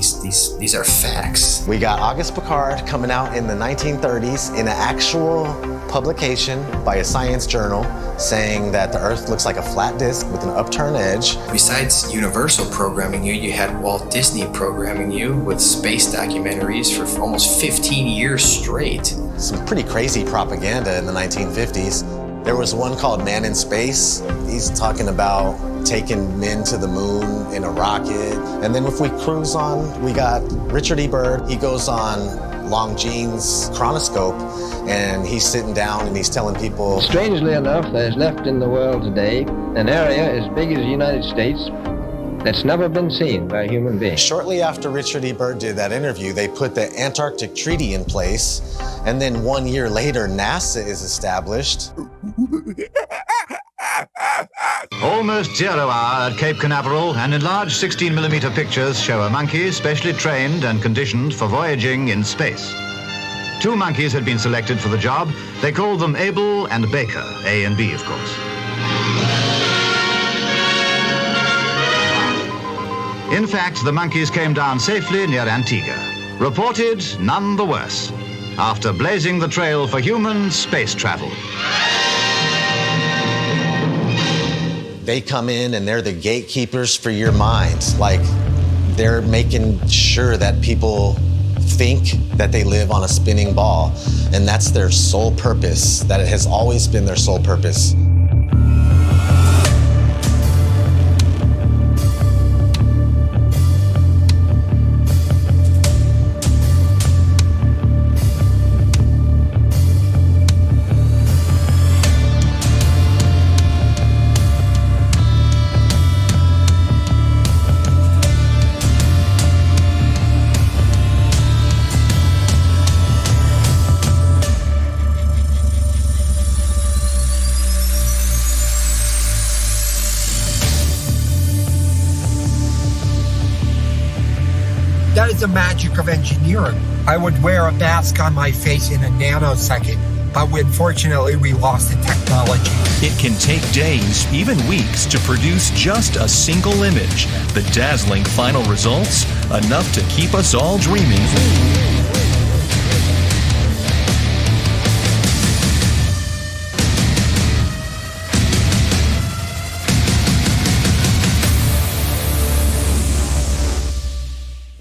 these are facts.
We got Auguste Picard coming out in the 1930s in an actual publication by a science journal saying that the Earth looks like a flat disk with an upturned edge.
Besides Universal programming you, you had Walt Disney programming you with space documentaries for almost 15 years straight.
Some pretty crazy propaganda in the 1950s. There was one called Man in Space. He's talking about taking men to the moon in a rocket. And then if we cruise on, we got Richard E. Byrd. He goes on Longines chronoscope, and he's sitting down and he's telling people.
Strangely enough, there's left in the world today an area as big as the United States that's never been seen by a human being.
Shortly after Richard E. Byrd did that interview, they put the Antarctic Treaty in place, and then 1 year later, NASA is established.
Almost 0 hour at Cape Canaveral, and enlarged 16mm pictures show a monkey specially trained and conditioned for voyaging in space. 2 monkeys had been selected for the job. They called them Abel and Baker, A and B, of course. In fact, the monkeys came down safely near Antigua. Reported none the worse, after blazing the trail for human space travel.
They come in and they're the gatekeepers for your mind. Like, they're making sure that people think that they live on a spinning ball, and that's their sole purpose, that it has always been their sole purpose.
the magic of engineering. I would wear a mask on my face in a nanosecond, but unfortunately we lost the technology.
It can take days, even weeks, to produce just a single image. The dazzling final results, enough to keep us all dreaming.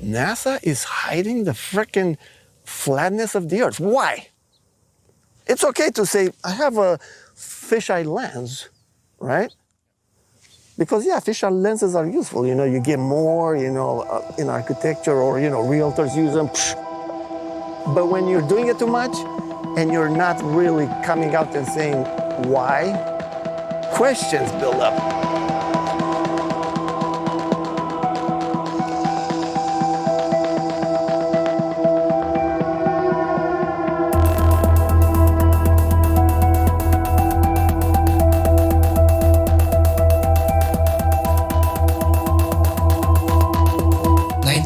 NASA is hiding the frickin' flatness of the Earth. Why? It's okay to say, I have a fisheye lens, right? Because yeah, fisheye lenses are useful. You know, you get more, in architecture or, realtors use them. But when you're doing it too much and you're not really coming out and saying why, questions build up.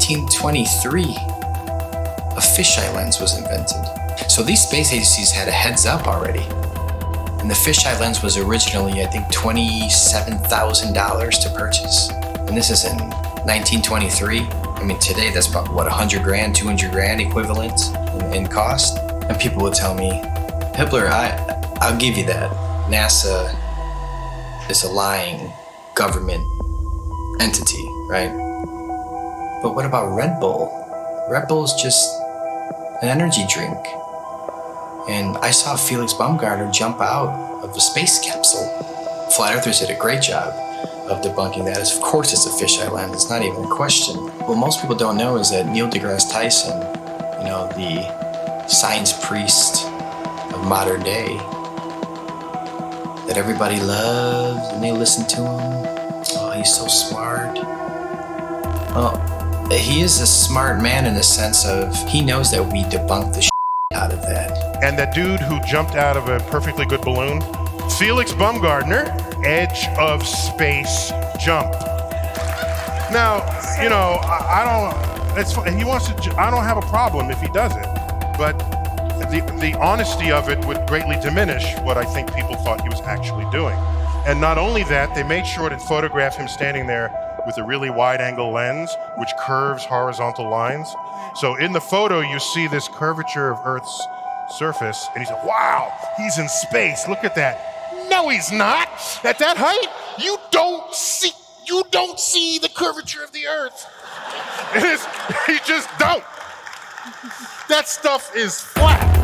In 1923, a fisheye lens was invented. So these space agencies had a heads up already. And the fisheye lens was originally, I think, $27,000 to purchase. And this is in 1923. I mean, today that's about, what, 100 grand, 200 grand equivalent in cost? And people would tell me, Hibbeler, I'll give you that. NASA is a lying government entity, right? But what about Red Bull? Red Bull is just an energy drink. And I saw Felix Baumgartner jump out of a space capsule. Flat Earthers did a great job of debunking that. Of course it's a fisheye lens, it's not even a question. What most people don't know is that Neil deGrasse Tyson, the science priest of modern day, that everybody loves and they listen to him. Oh, he's so smart. Well, he is a smart man in the sense of he knows that we debunked the out of that.
And that dude who jumped out of a perfectly good balloon, Felix Baumgartner, edge of space jump. Now, I don't. It's he wants to. I don't have a problem if he does it, but the honesty of it would greatly diminish what I think people thought he was actually doing. And not only that, they made sure to photograph him standing there with a really wide-angle lens, which curves horizontal lines. So in the photo, you see this curvature of Earth's surface, and he said, wow, he's in space, look at that. No, he's not. At that height, you don't see the curvature of the Earth. You just don't. That stuff is flat.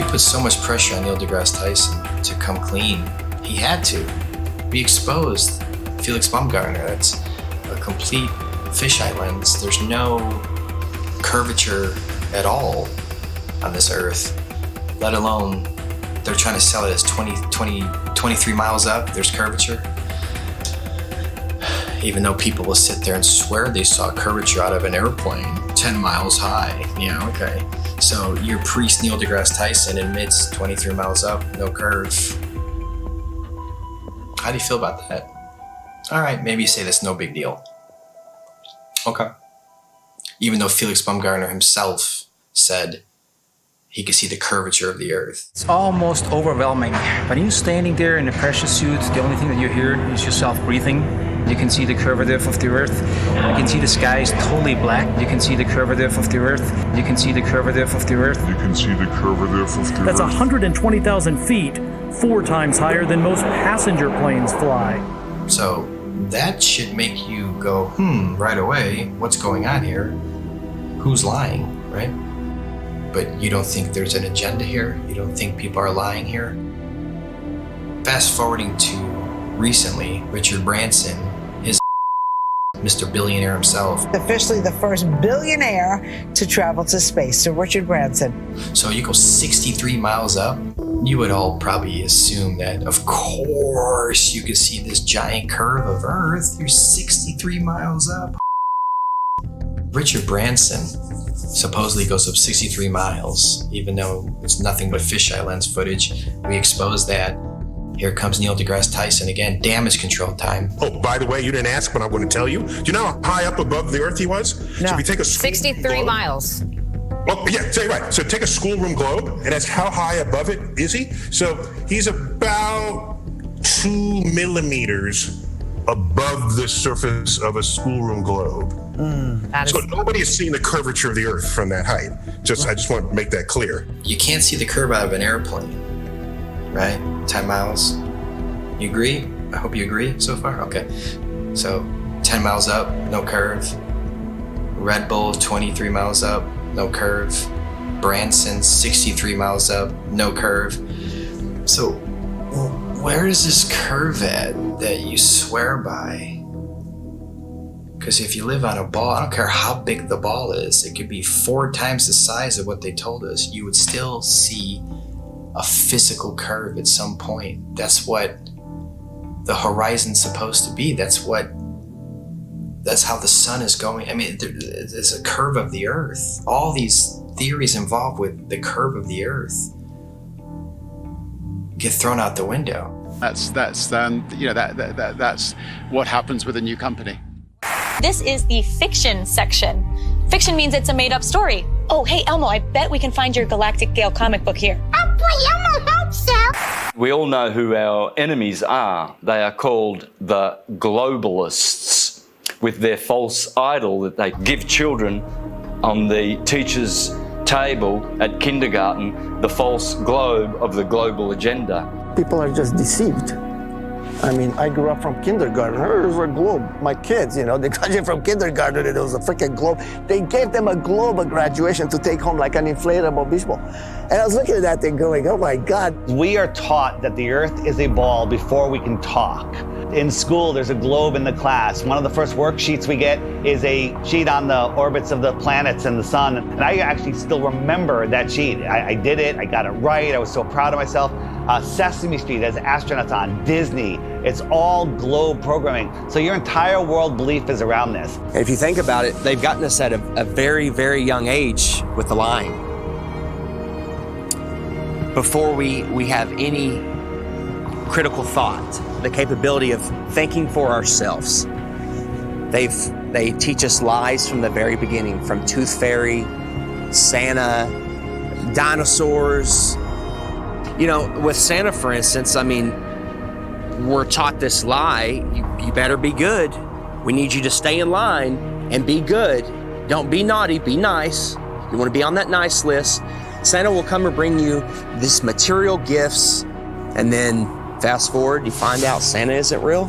Put so much pressure on Neil deGrasse Tyson to come clean. He had to. We exposed Felix Baumgartner. That's a complete fisheye lens. There's no curvature at all on this Earth, let alone they're trying to sell it as 23 miles up, there's curvature. Even though people will sit there and swear they saw curvature out of an airplane 10 miles high. Okay. So your priest Neil deGrasse Tyson admits 23 miles up, no curve. How do you feel about that? All right, maybe you say that's no big deal. Okay. Even though Felix Baumgartner himself said he could see the curvature of the Earth.
It's almost overwhelming. When you're standing there in a pressure suit, the only thing that you hear is yourself breathing. You can see the curvature of the Earth. You can see the sky is totally black. You can see the curvature of the Earth. You can see the curvature of the Earth.
You can see the curvature of the Earth.
That's 120,000 feet, 4 times higher than most passenger planes fly.
So that should make you go, right away, what's going on here? Who's lying, right? But you don't think there's an agenda here? You don't think people are lying here? Fast forwarding to recently, Richard Branson, his Mr. Billionaire himself.
Officially the first billionaire to travel to space, so Richard Branson.
So you go 63 miles up, you would all probably assume that, of course, you could see this giant curve of Earth. You're 63 miles up. Richard Branson supposedly goes up 63 miles, even though it's nothing but fisheye lens footage. We exposed that. Here comes Neil deGrasse Tyson again, damage control time.
Oh, by the way, you didn't ask, but I'm going to tell you. Do you know how high up above the Earth he was?
No.
So if you take a
63 miles.
Oh, yeah, say right. So take a schoolroom globe, and that's how high above it is he? So he's about 2 millimeters above the surface of a schoolroom globe. So nobody has seen the curvature of the Earth from that height. I just want to make that clear.
You can't see the curve out of an airplane, right? 10 miles. You agree? I hope you agree so far. Okay. So 10 miles up, no curve. Red Bull 23 miles up, no curve. Branson 63 miles up, no curve. So where is this curve at that you swear by? Because if you live on a ball, I don't care how big the ball is, it could be 4 times the size of what they told us, you would still see a physical curve at some point. That's what the horizon's supposed to be. That's how the sun is going. I mean, there's a curve of the Earth. All these theories involved with the curve of the Earth get thrown out the window.
That's what happens with a new company.
This is the fiction section. Fiction means it's a made-up story. Oh, hey, Elmo, I bet we can find your Galactic Gale comic book here. Oh, boy, Elmo, hope so.
We all know who our enemies are. They are called the globalists, with their false idol that they give children on the teacher's table at kindergarten, the false globe of the global agenda.
People are just deceived. I mean, I grew up from kindergarten. There's a globe. My kids, they graduated from kindergarten and it was a freaking globe. They gave them a globe at graduation to take home like an inflatable beach ball. And I was looking at that thing going, oh my God.
We are taught that the Earth is a ball before we can talk. In school, there's a globe in the class. One of the first worksheets we get is a sheet on the orbits of the planets and the sun. And I actually still remember that sheet. I did it, I got it right, I was so proud of myself. Sesame Street has astronauts on, Disney. It's all globe programming. So your entire world belief is around this.
And if you think about it, they've gotten us at a very, very young age with the lying. Before we have any critical thought, the capability of thinking for ourselves, they teach us lies from the very beginning, from Tooth Fairy, Santa, dinosaurs. With Santa, for instance, I mean, we're taught this lie, you better be good. We need you to stay in line and be good. Don't be naughty, be nice. You want to be on that nice list. Santa will come and bring you these material gifts, and then fast forward, you find out Santa isn't real.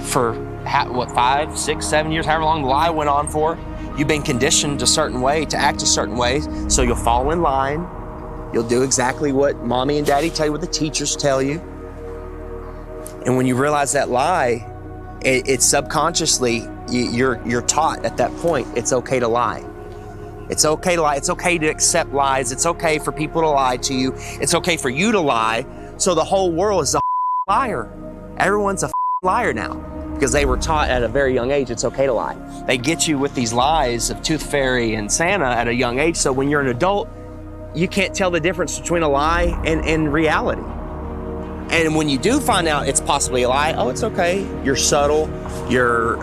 For 5, 6, 7 years, however long the lie went on for, you've been conditioned a certain way, to act a certain way, so you'll fall in line. You'll do exactly what mommy and daddy tell you, what the teachers tell you. And when you realize that lie, it's subconsciously, you're taught at that point, it's okay to lie. It's okay to lie. It's okay to accept lies. It's okay for people to lie to you. It's okay for you to lie. So the whole world is a liar. Everyone's a liar now because they were taught at a very young age it's okay to lie. They get you with these lies of Tooth Fairy and Santa at a young age. So when you're an adult, you can't tell the difference between a lie and reality. And when you do find out it's possibly a lie, oh, it's okay. You're subtle. You're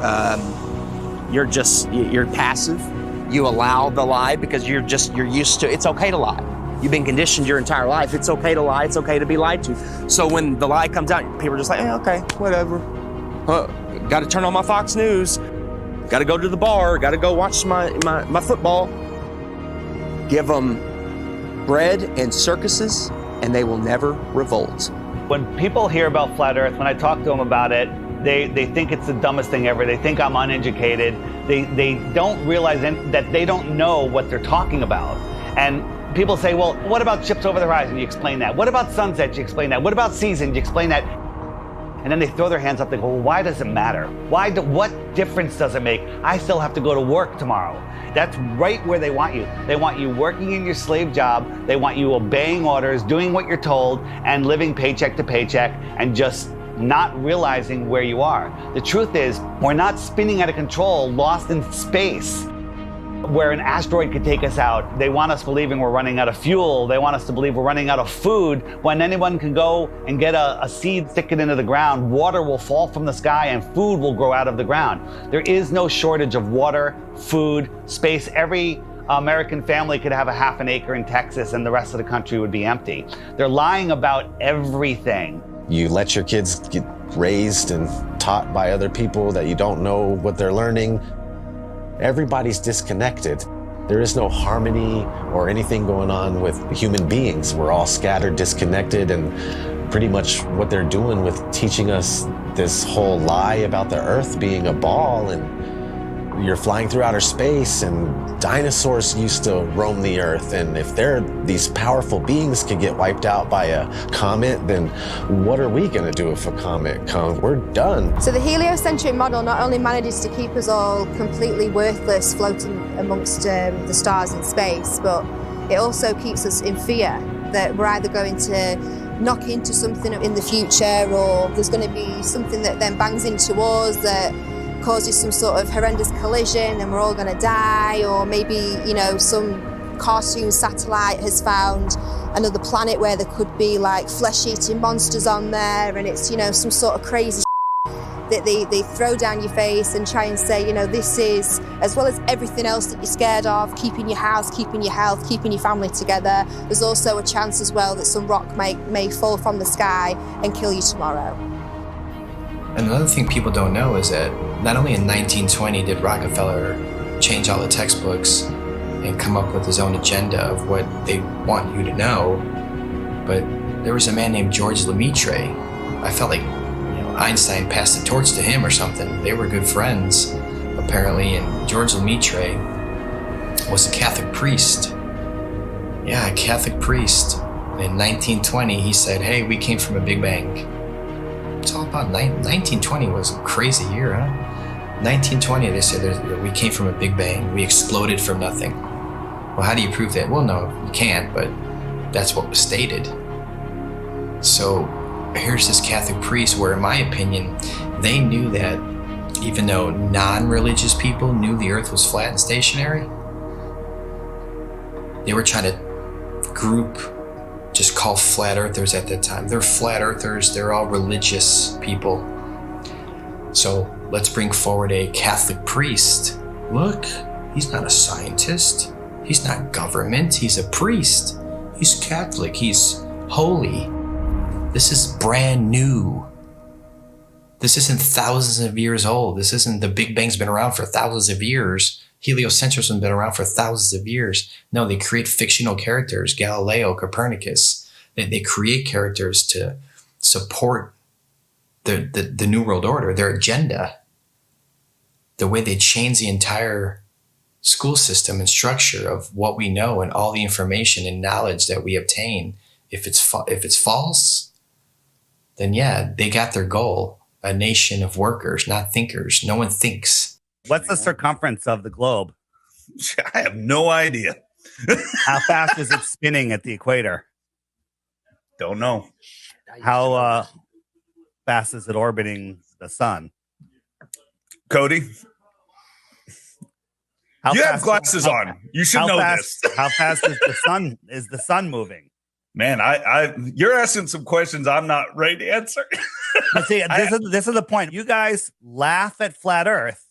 passive. You allow the lie because you're used to, it's okay to lie. You've been conditioned your entire life. It's okay to lie. It's okay to be lied to. So when the lie comes out, people are just like, okay, whatever. Got to turn on my Fox News. Got to go to the bar. Got to go watch my football. Give them bread and circuses, and they will never revolt.
When people hear about Flat Earth, when I talk to them about it, they think it's the dumbest thing ever. They think I'm uneducated. They don't realize that they don't know what they're talking about. And people say, well, what about ships over the horizon? You explain that. What about sunsets? You explain that. What about seasons? You explain that. And then they throw their hands up. They go, well, why does it matter? What difference does it make? I still have to go to work tomorrow. That's right where they want you. They want you working in your slave job. They want you obeying orders, doing what you're told, and living paycheck to paycheck, and just not realizing where you are. The truth is, we're not spinning out of control, lost in space, where an asteroid could take us out. They want us believing we're running out of fuel. They want us to believe we're running out of food, when anyone can go and get a seed, stick it into the ground, water will fall from the sky and food will grow out of the ground. There is no shortage of water, food, space. Every American family could have a half an acre in Texas and the rest of the country would be empty. They're lying about everything.
You let your kids get raised and taught by other people that you don't know what they're learning. Everybody's disconnected. There is no harmony or anything going on with human beings. We're all scattered, disconnected, and pretty much what they're doing with teaching us this whole lie about the Earth being a ball, and you're flying through outer space, and dinosaurs used to roam the Earth, and if these powerful beings could get wiped out by a comet, then what are we gonna do if a comet comes? We're done.
So the heliocentric model not only manages to keep us all completely worthless floating amongst the stars in space, but it also keeps us in fear that we're either going to knock into something in the future, or there's going to be something that then bangs into us that causes some sort of horrendous collision and we're all going to die, or maybe, you know, some cartoon satellite has found another planet where there could be like flesh-eating monsters on there, and it's, you know, some sort of crazy that they throw down your face and try and say, you know, this is, as well as everything else that you're scared of, keeping your house, keeping your health, keeping your family together, there's also a chance as well that some rock may fall from the sky and kill you tomorrow.
And another thing people don't know is that not only in 1920 did Rockefeller change all the textbooks and come up with his own agenda of what they want you to know, but there was a man named George Lemaitre. I felt like, you know, Einstein passed the torch to him or something. They were good friends, apparently, and George Lemaitre was a Catholic priest. Yeah, a Catholic priest. And in 1920, he said, hey, we came from a Big Bang. It's all about 1920 was a crazy year, huh? 1920, they said we came from a Big Bang. We exploded from nothing. Well, how do you prove that? Well, no, you can't, but that's what was stated. So here's this Catholic priest where, in my opinion, they knew that even though non-religious people knew the earth was flat and stationary, they were trying to group, just call flat earthers at that time. They're flat earthers, they're all religious people. So let's bring forward a Catholic priest. Look, he's not a scientist. He's not government, he's a priest. He's Catholic, he's holy. This is brand new. This isn't thousands of years old. This isn't the Big Bang's been around for thousands of years. Heliocentrism has been around for thousands of years. No, they create fictional characters, Galileo, Copernicus. They create characters to support the New World Order, their agenda. The way they change the entire school system and structure of what we know and all the information and knowledge that we obtain. If it's false, then yeah, they got their goal. A nation of workers, not thinkers. No one thinks.
What's the circumference of the globe?
I have no idea.
How fast is it spinning at the equator?
Don't know.
How fast is it orbiting the sun?
Cody? You have glasses on. You should know this.
How fast is the sun moving?
Man, you're asking some questions I'm not ready to answer.
But see, this is the point. You guys laugh at flat Earth,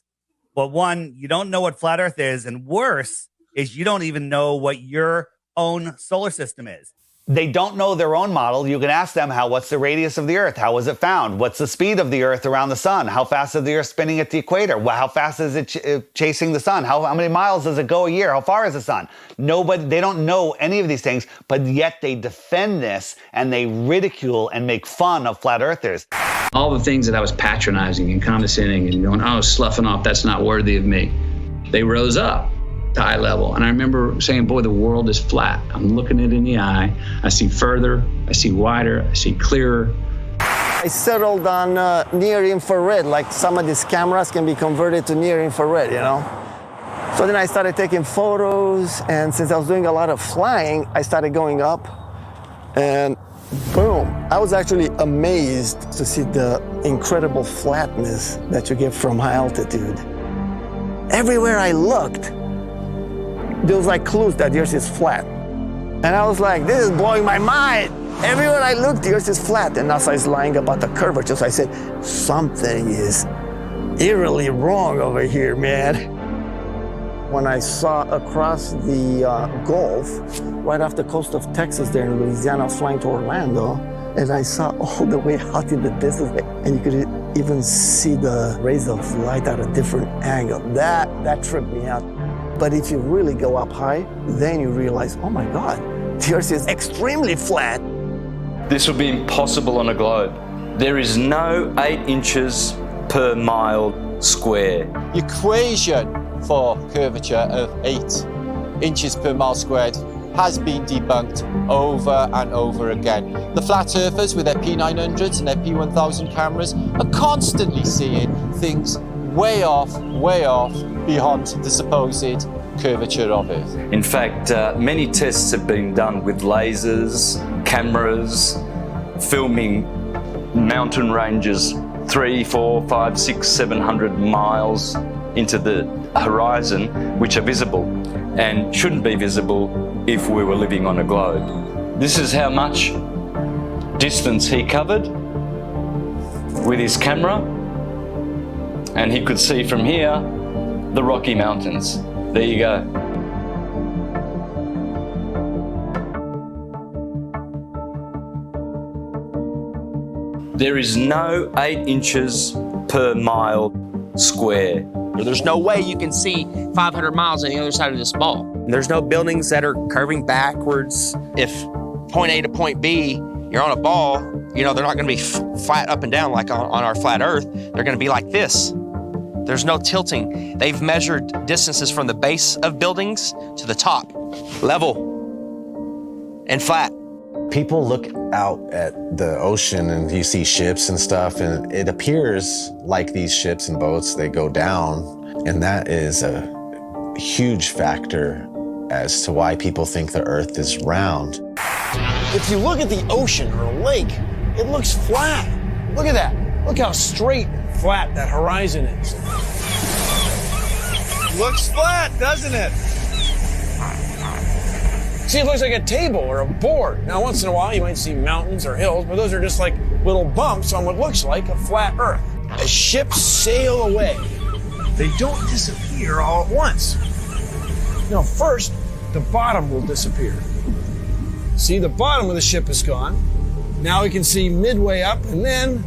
but one, you don't know what flat Earth is, and worse is you don't even know what your own solar system is. They don't know their own model. You can ask them, what's the radius of the Earth? How was it found? What's the speed of the Earth around the sun? How fast is the Earth spinning at the equator? How fast is it chasing the sun? How many miles does it go a year? How far is the sun? They don't know any of these things, but yet they defend this and they ridicule and make fun of flat earthers.
All the things that I was patronizing and condescending and going, oh, sloughing off, that's not worthy of me. They rose up to eye level. And I remember saying, boy, the world is flat. I'm looking it in the eye. I see further, I see wider, I see clearer.
I settled on near infrared, like some of these cameras can be converted to near infrared, you know? So then I started taking photos, and since I was doing a lot of flying, I started going up, and boom. I was actually amazed to see the incredible flatness that you get from high altitude. Everywhere I looked, there was like clues that the Earth is flat. And I was like, this is blowing my mind. Everywhere I looked, the Earth is flat. And NASA is lying about the curvature. So I said, something is eerily wrong over here, man. When I saw across the Gulf, right off the coast of Texas there in Louisiana, I was flying to Orlando, and I saw all the way out in the distance, and you could even see the rays of light at a different angle. That tripped me out. But if you really go up high, then you realize, oh my God, the Earth is extremely flat.
This would be impossible on a globe. There is no 8 inches per mile square.
Equation for curvature of 8 inches per mile squared has been debunked over and over again. The flat earthers with their P900s and their P1000 cameras are constantly seeing things way off beyond the supposed curvature of Earth.
In fact, many tests have been done with lasers, cameras, filming mountain ranges 300, 400, 500, 600, 700 miles into the horizon, which are visible and shouldn't be visible if we were living on a globe. This is how much distance he covered with his camera, and he could see from here the Rocky Mountains. There you go. There is no 8 inches per mile square.
There's no way you can see 500 miles on the other side of this ball. There's no buildings that are curving backwards. If point A to point B, you're on a ball, you know, they're not gonna be flat up and down like on our flat Earth. They're gonna be like this. There's no tilting. They've measured distances from the base of buildings to the top, level and flat.
People look out at the ocean and you see ships and stuff, and it appears like these ships and boats, they go down, and that is a huge factor as to why people think the Earth is round.
If you look at the ocean or a lake, it looks flat. Look at that. Look how straight and flat that horizon is. Looks flat, doesn't it? See, it looks like a table or a board. Now, once in a while, you might see mountains or hills, but those are just like little bumps on what looks like a flat Earth. As ships sail away, they don't disappear all at once. No, first, the bottom will disappear. See, the bottom of the ship is gone. Now we can see midway up, and then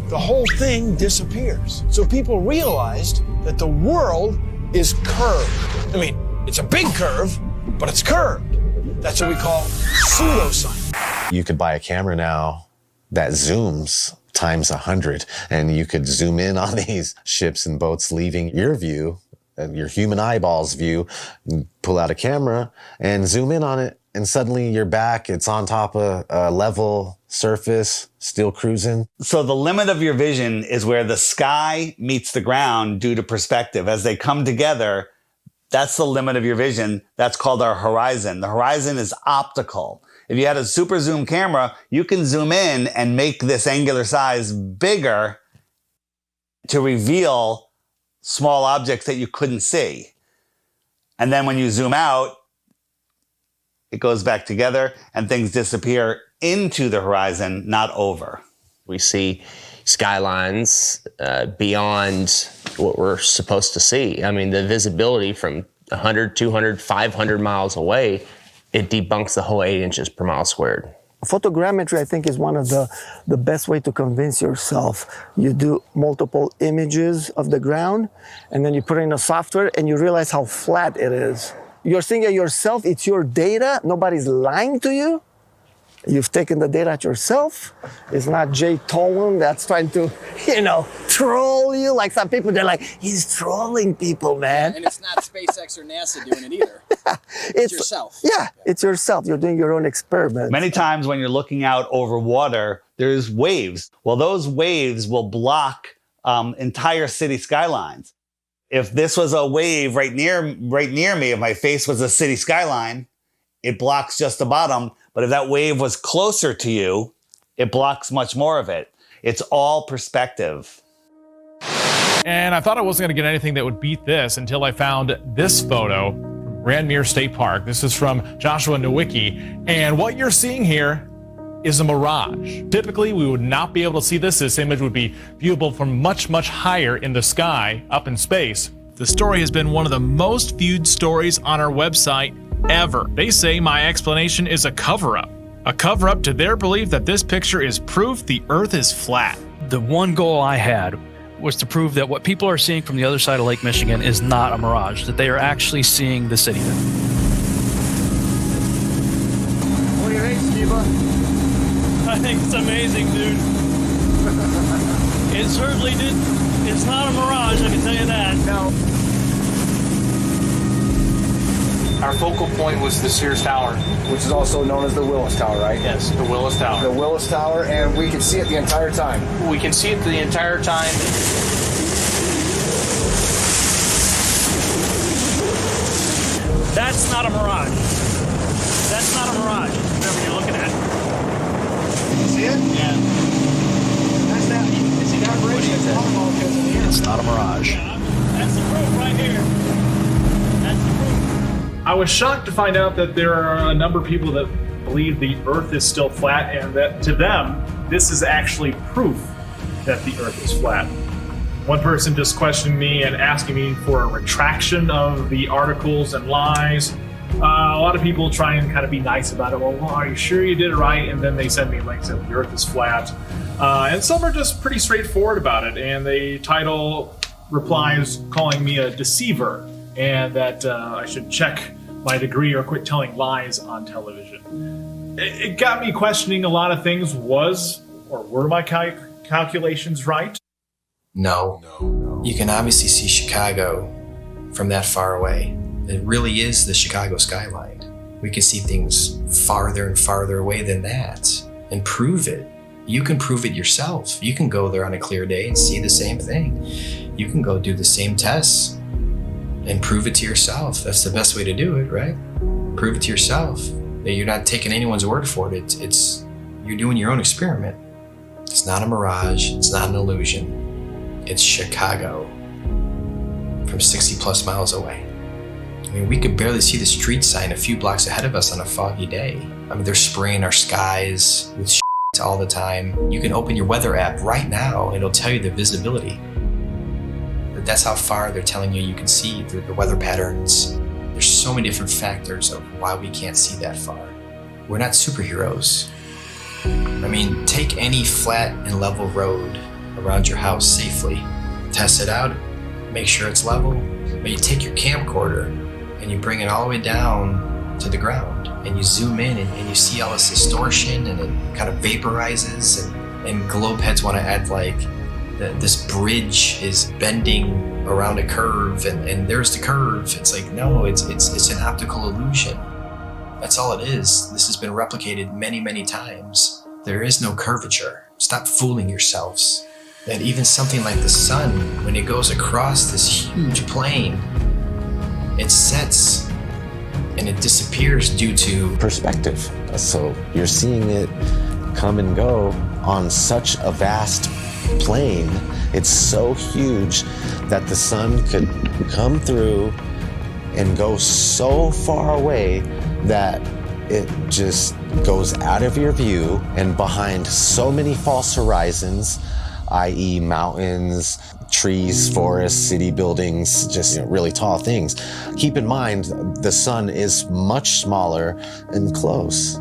the whole thing disappears. So people realized that the world is curved. I mean, it's a big curve, but it's curved. That's what we call pseudoscience.
You could buy a camera now that zooms times 100, and you could zoom in on these ships and boats leaving your view, your human eyeballs view, pull out a camera and zoom in on it, and suddenly you're back. It's on top of a level surface, still cruising.
So the limit of your vision is where the sky meets the ground due to perspective. As they come together, that's the limit of your vision. That's called our horizon. The horizon is optical. If you had a super zoom camera, you can zoom in and make this angular size bigger to reveal small objects that you couldn't see. And then when you zoom out, it goes back together and things disappear into the horizon, not over.
We see skylines beyond what we're supposed to see. I mean, the visibility from 100, 200, 500 miles away, it debunks the whole 8 inches per mile squared.
Photogrammetry, I think, is one of the best way to convince yourself. You do multiple images of the ground, and then you put it in a software, and you realize how flat it is. You're seeing it yourself, it's your data, nobody's lying to you. You've taken the data at yourself. It's not Jtolan that's trying to, troll you. Like some people, they're like, he's trolling people, man.
And it's not SpaceX or NASA doing it either. It's yourself.
Yeah, it's yourself. You're doing your own experiment.
Many times when you're looking out over water, there's waves. Well, those waves will block entire city skylines. If this was a wave right near me, if my face was a city skyline, it blocks just the bottom. But if that wave was closer to you, it blocks much more of it. It's all perspective.
And I thought I wasn't going to get anything that would beat this until I found this photo from Grandmere State Park. This is from Joshua Nowicki. And what you're seeing here is a mirage. Typically, we would not be able to see this. This image would be viewable from much, much higher in the sky, up in space. The story has been one of the most viewed stories on our website ever. They say my explanation is a cover-up. A cover-up to their belief that this picture is proof the Earth is flat.
The one goal I had was to prove that what people are seeing from the other side of Lake Michigan is not a mirage, that they are actually seeing the city.
What do you think, Skiba?
I think it's amazing, dude. It certainly did. It's not a mirage, I can tell you that.
No.
Our focal point was the Sears Tower,
which is also known as the Willis Tower, right?
Yes, the Willis Tower.
The Willis Tower, and we can see it the entire time.
We can see it the entire time.
That's not a mirage. That's not a mirage, whatever you're looking at.
You see it?
Yeah.
That's that. You see that bridge?
It's not a mirage.
That's the proof right here. That's the proof.
I was shocked to find out that there are a number of people that believe the Earth is still flat, and that to them, this is actually proof that the Earth is flat. One person just questioned me and asking me for a retraction of the articles and lies. A lot of people try and kind of be nice about it. Well, are you sure you did it right? And then they send me links of the Earth is flat. And some are just pretty straightforward about it, and they title replies calling me a deceiver, and that I should check my degree or quit telling lies on television. It got me questioning a lot of things. Were my calculations right?
No. You can obviously see Chicago from that far away. It really is the Chicago skyline. We can see things farther and farther away than that and prove it. You can prove it yourself. You can go there on a clear day and see the same thing. You can go do the same tests and prove it to yourself. That's the best way to do it, right? Prove it to yourself. You're not taking anyone's word for it. You're doing your own experiment. It's not a mirage. It's not an illusion. It's Chicago from 60 plus miles away. I mean, we could barely see the street sign a few blocks ahead of us on a foggy day. I mean, they're spraying our skies with shit all the time. You can open your weather app right now and it'll tell you the visibility. That's how far they're telling you can see through the weather patterns. There's so many different factors of why we can't see that far. We're not superheroes. I mean, take any flat and level road around your house safely. Test it out, make sure it's level. But you take your camcorder and you bring it all the way down to the ground and you zoom in and you see all this distortion and it kind of vaporizes and globe heads want to act like this bridge is bending around a curve and there's the curve. It's like, no, it's an optical illusion. That's all it is. This has been replicated many, many times. There is no curvature. Stop fooling yourselves. That even something like the sun, when it goes across this huge plane, it sets and it disappears due to
perspective. So you're seeing it come and go on such a vast plane. It's so huge that the sun could come through and go so far away that it just goes out of your view and behind so many false horizons, i.e. mountains, trees, forests, city buildings, just really tall things. Keep in mind, the sun is much smaller and close.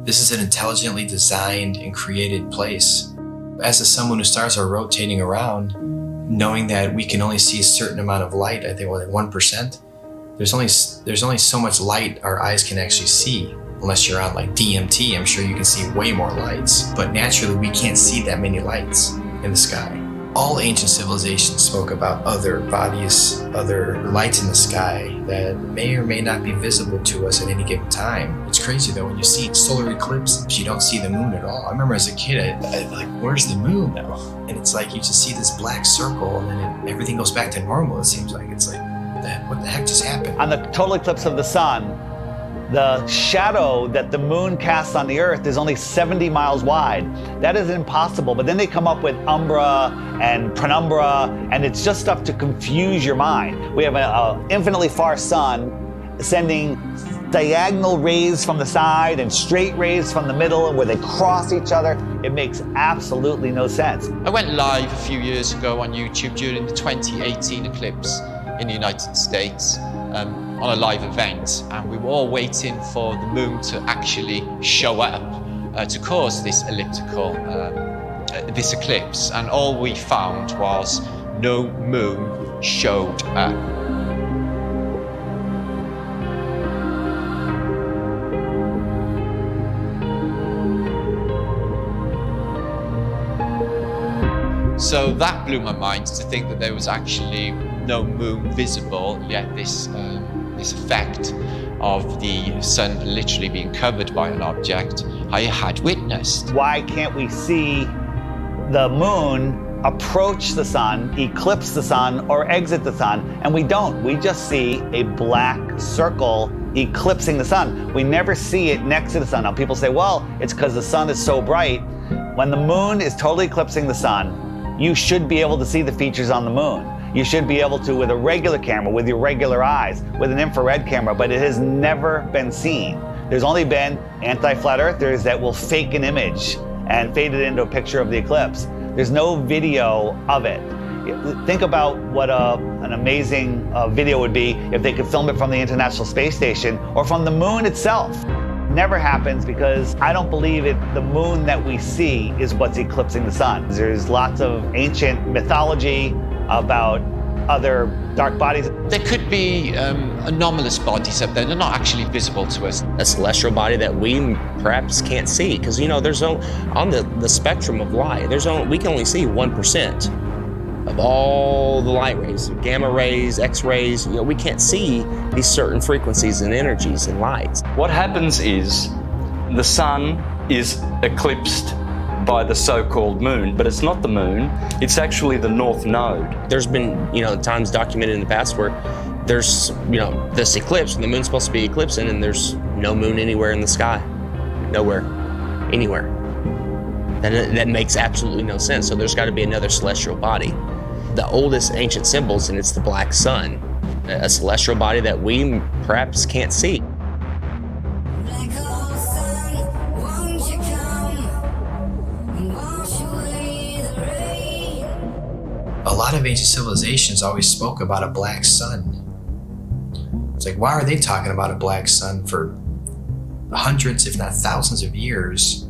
This is an intelligently designed and created place. As the sun, moon, and stars are rotating around, knowing that we can only see a certain amount of light, I think like 1%, there's only so much light our eyes can actually see. Unless you're on like DMT, I'm sure you can see way more lights. But naturally, we can't see that many lights in the sky. All ancient civilizations spoke about other bodies, other lights in the sky that may or may not be visible to us at any given time. It's crazy though, when you see solar eclipses, you don't see the moon at all. I remember as a kid, I like, where's the moon now? And it's like you just see this black circle and then everything goes back to normal, it seems like. It's like, what the heck just happened?
On the total eclipse of the sun, the shadow that the moon casts on the earth is only 70 miles wide. That is impossible, but then they come up with umbra and penumbra, and it's just stuff to confuse your mind. We have an infinitely far sun sending diagonal rays from the side and straight rays from the middle, and where they cross each other. It makes absolutely no sense.
I went live a few years ago on YouTube during the 2018 eclipse in the United States. On a live event, and we were all waiting for the moon to actually show up to cause this elliptical, this eclipse, and all we found was no moon showed up. So that blew my mind, to think that there was actually no moon visible, yet this effect of the sun literally being covered by an object I had witnessed.
Why can't we see the moon approach the sun, eclipse the sun, or exit the sun? And we don't. We just see a black circle eclipsing the sun. We never see it next to the sun. Now people say, well, it's because the sun is so bright. When the moon is totally eclipsing the sun, you should be able to see the features on the moon. You should be able to with a regular camera, with your regular eyes, with an infrared camera, but it has never been seen. There's only been anti-flat earthers that will fake an image and fade it into a picture of the eclipse. There's no video of it. Think about what an amazing video would be if they could film it from the International Space Station or from the moon itself. Never happens, because I don't believe the moon that we see is what's eclipsing the sun. There's lots of ancient mythology about other dark bodies.
There could be anomalous bodies up there. They're not actually visible to us.
A celestial body that we perhaps can't see, because there's on the spectrum of light, we can only see 1% of all the light rays, gamma rays, X-rays. We can't see these certain frequencies and energies and lights.
What happens is the sun is eclipsed by the so-called moon, but it's not the moon, it's actually the north node.
There's been, times documented in the past where there's, this eclipse, and the moon's supposed to be eclipsing, and there's no moon anywhere in the sky. Nowhere. Anywhere. That makes absolutely no sense. So there's got to be another celestial body. The oldest ancient symbols, and it's the black sun, a celestial body that we perhaps can't see.
A lot of ancient civilizations always spoke about a black sun. It's like, why are they talking about a black sun for hundreds, if not thousands of years?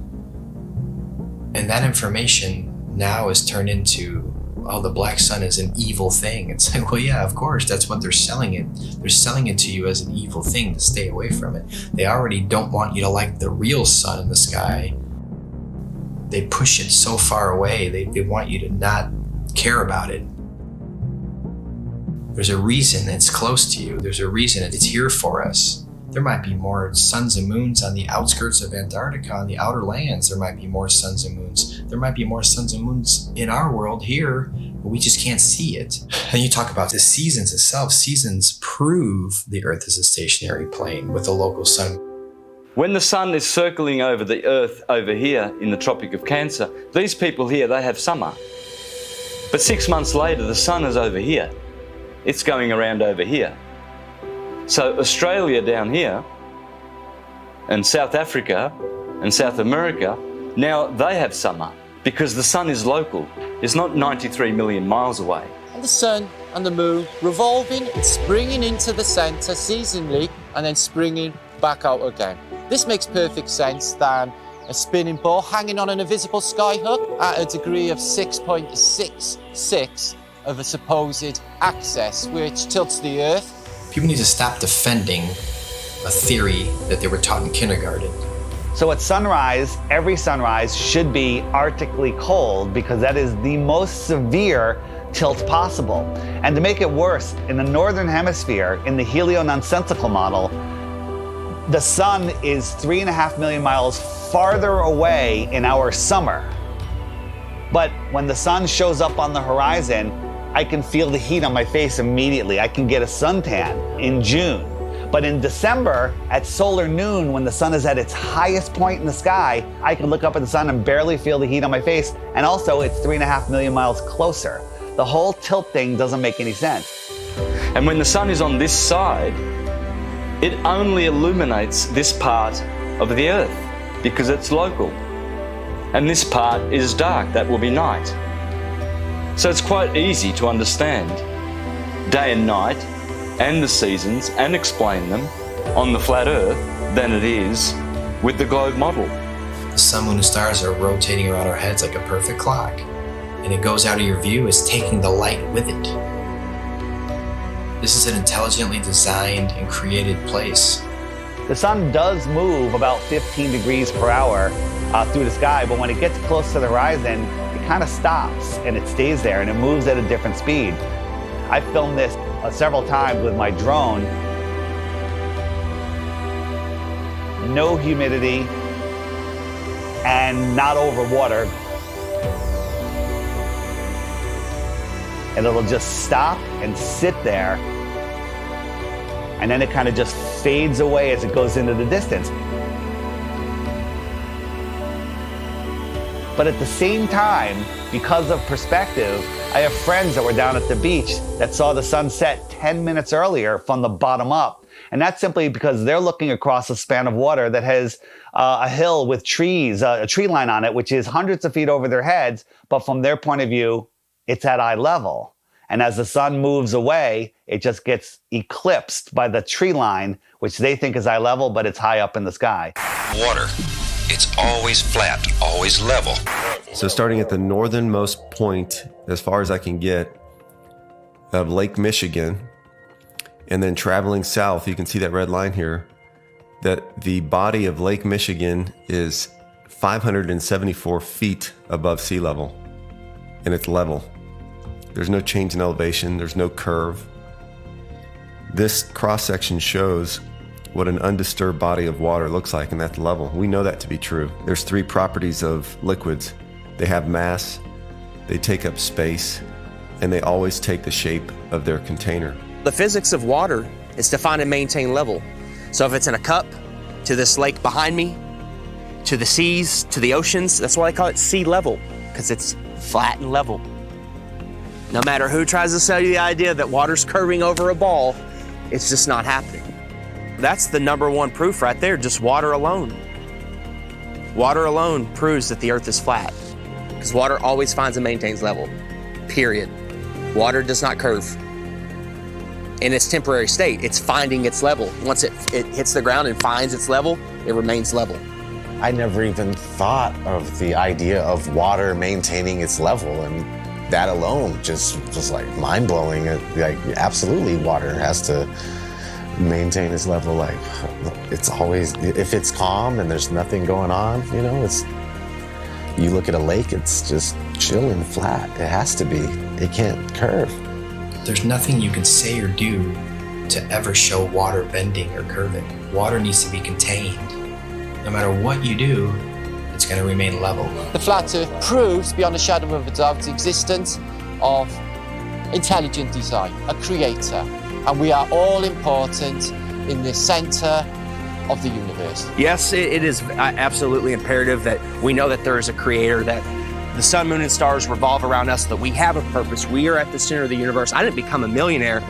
And that information now is turned into, oh, the black sun is an evil thing. It's like, well, yeah, of course, that's what they're selling it. They're selling it to you as an evil thing to stay away from it. They already don't want you to like the real sun in the sky. They push it so far away. They want you to not care about it. There's a reason it's close to you. There's a reason it's here for us. There might be more suns and moons on the outskirts of Antarctica, on the outer lands. There might be more suns and moons. There might be more suns and moons in our world here, but we just can't see it. And you talk about the seasons itself. Seasons prove the Earth is a stationary plane with a local sun.
When the sun is circling over the Earth over here in the Tropic of Cancer, these people here, they have summer. But 6 months later, the sun is over here. It's going around over here. So Australia down here, and South Africa, and South America, now they have summer because the sun is local. It's not 93 million miles away.
And the sun and the moon revolving and springing into the center seasonally and then springing back out again. This makes perfect sense than a spinning ball hanging on an invisible skyhook at a degree of 6.66 of a supposed axis, which tilts the Earth.
People need to stop defending a theory that they were taught in kindergarten.
So at sunrise, every sunrise should be arctically cold because that is the most severe tilt possible. And to make it worse, in the northern hemisphere, in the heliononsensical model, the sun is 3.5 million miles farther away in our summer. But when the sun shows up on the horizon, I can feel the heat on my face immediately. I can get a suntan in June. But in December, at solar noon, when the sun is at its highest point in the sky, I can look up at the sun and barely feel the heat on my face. And also, it's 3.5 million miles closer. The whole tilt thing doesn't make any sense.
And when the sun is on this side, it only illuminates this part of the Earth because it's local. And this part is dark, that will be night. So it's quite easy to understand day and night and the seasons and explain them on the flat Earth than it is with the globe model.
The sun, moon, and stars are rotating around our heads like a perfect clock, and it goes out of your view as taking the light with it. This is an intelligently designed and created place.
The sun does move about 15 degrees per hour through the sky, but when it gets close to the horizon, it kind of stops and it stays there and it moves at a different speed. I filmed this several times with my drone. No humidity and not over water. And it'll just stop and sit there. And then it kind of just fades away as it goes into the distance. But at the same time, because of perspective, I have friends that were down at the beach that saw the sunset 10 minutes earlier from the bottom up. And that's simply because they're looking across a span of water that has a hill with trees, a tree line on it, which is hundreds of feet over their heads. But from their point of view, it's at eye level. And as the sun moves away, it just gets eclipsed by the tree line, which they think is eye level, but it's high up in the sky.
Water. It's always flat, always level.
So starting at the northernmost point, as far as I can get, of Lake Michigan, and then traveling south, you can see that red line here, that the body of Lake Michigan is 574 feet above sea level, and it's level. There's no change in elevation, there's no curve. This cross-section shows what an undisturbed body of water looks like, and that's level. We know that to be true. There's three properties of liquids. They have mass, they take up space, and they always take the shape of their container.
The physics of water is to find and maintain level. So if it's in a cup, to this lake behind me, to the seas, to the oceans, that's why I call it sea level, because it's flat and level. No matter who tries to sell you the idea that water's curving over a ball, it's just not happening. That's the number one proof right there, just water alone. Water alone proves that the Earth is flat, because water always finds and maintains level, period. Water does not curve. In its temporary state, it's finding its level. Once it hits the ground and finds its level, it remains level.
I never even thought of the idea of water maintaining its level, and that alone just was like mind-blowing. Like, absolutely, water has to maintain its level. Like, it's always, if it's calm and there's nothing going on, you know, it's, you look at a lake, it's just chilling flat. It has to be. It can't curve.
There's nothing you can say or do to ever show water bending or curving. Water needs to be contained. No matter what you do, it's going to remain level.
The flat Earth proves beyond a shadow of a doubt the existence of intelligent design, a creator, and we are all important in the center of the universe.
Yes, it is absolutely imperative that we know that there is a creator, that the sun, moon, and stars revolve around us, that we have a purpose. We are at the center of the universe. I didn't become a millionaire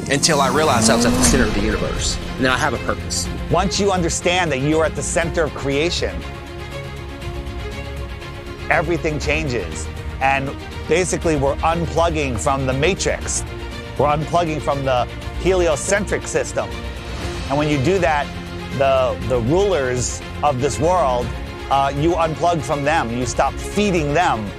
until I realized I was at the center of the universe. Now I have a purpose.
Once you understand that you are at the center of creation, everything changes. And basically, we're unplugging from the matrix. We're unplugging from the heliocentric system. And when you do that, the rulers of this world, you unplug from them. You stop feeding them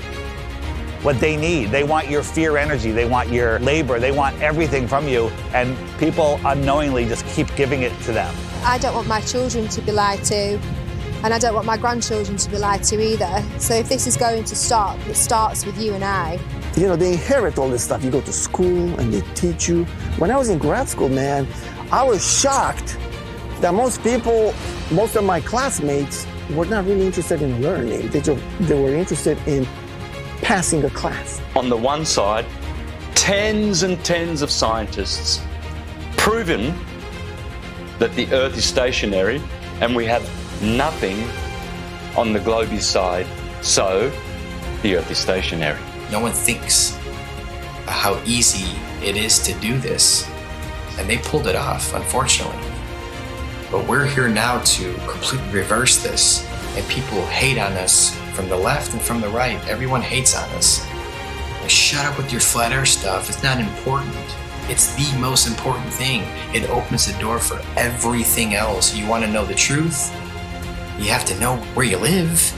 what they need. They want your fear energy. They want your labor. They want everything from you. And people unknowingly just keep giving it to them.
I don't want my children to be lied to. And I don't want my grandchildren to be lied to either. So if this is going to stop, it starts with you and I.
You know, they inherit all this stuff. You go to school and they teach you. When I was in grad school, man, I was shocked that most of my classmates were not really interested in learning. They were interested in passing a class.
On the one side, tens and tens of scientists proven that the Earth is stationary, and we have nothing on the globe's side, so the Earth is stationary.
No one thinks how easy it is to do this, and they pulled it off, unfortunately. But we're here now to completely reverse this, and people hate on us from the left and from the right. Everyone hates on us. Like, shut up with your flat earth stuff. It's not important. It's the most important thing. It opens the door for everything else. You want to know the truth? You have to know where you live.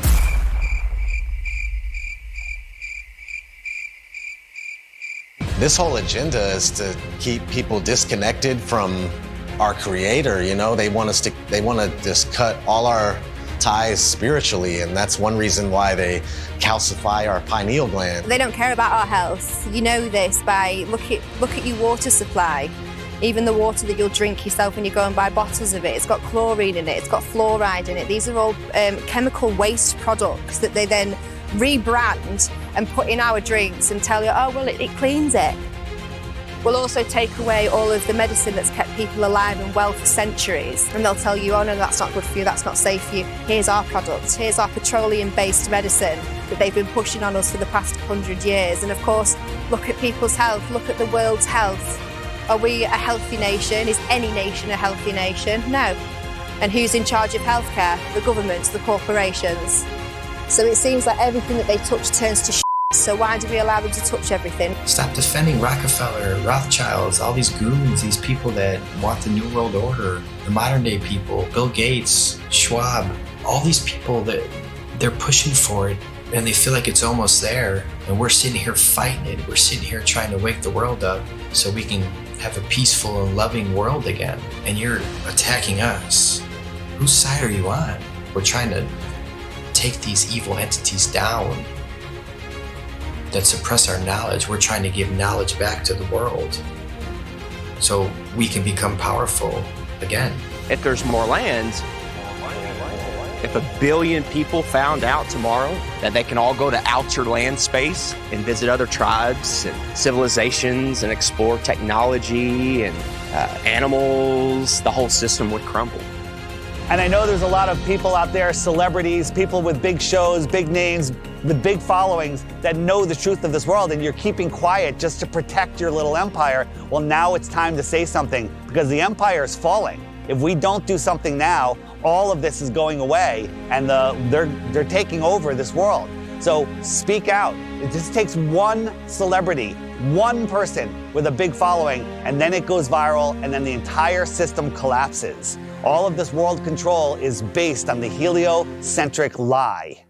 This whole agenda is to keep people disconnected from our creator. You know, they want to just cut all our ties spiritually, and that's one reason why they calcify our pineal gland.
They don't care about our health. You know this by look at your water supply. Even the water that you'll drink yourself when you go and buy bottles of it, it's got chlorine in it, it's got fluoride in it. These are all chemical waste products that they then rebrand and put in our drinks and tell you, oh, well, it cleans it. We'll also take away all of the medicine that's kept people alive and well for centuries. And they'll tell you, oh no, that's not good for you, that's not safe for you. Here's our product, here's our petroleum-based medicine that they've been pushing on us for the past 100 years. And of course, look at people's health, look at the world's health. Are we a healthy nation? Is any nation a healthy nation? No. And who's in charge of healthcare? The governments, the corporations. So it seems like everything that they touch turns to shit. So why do we allow them to touch everything?
Stop defending Rockefeller, Rothschilds, all these goons, these people that want the New World Order, the modern day people, Bill Gates, Schwab, all these people that they're pushing for it and they feel like it's almost there. And we're sitting here fighting it. We're sitting here trying to wake the world up so we can have a peaceful and loving world again. And you're attacking us. Whose side are you on? We're trying to take these evil entities down that suppress our knowledge. We're trying to give knowledge back to the world so we can become powerful again.
If there's more land, if 1 billion people found out tomorrow that they can all go to outer land space and visit other tribes and civilizations and explore technology and animals, the whole system would crumble.
And I know there's a lot of people out there, celebrities, people with big shows, big names, with big followings that know the truth of this world, and you're keeping quiet just to protect your little empire. Well, now it's time to say something because the empire is falling. If we don't do something now, all of this is going away and they're taking over this world. So speak out. It just takes one celebrity, one person with a big following, and then it goes viral and then the entire system collapses. All of this world control is based on the heliocentric lie.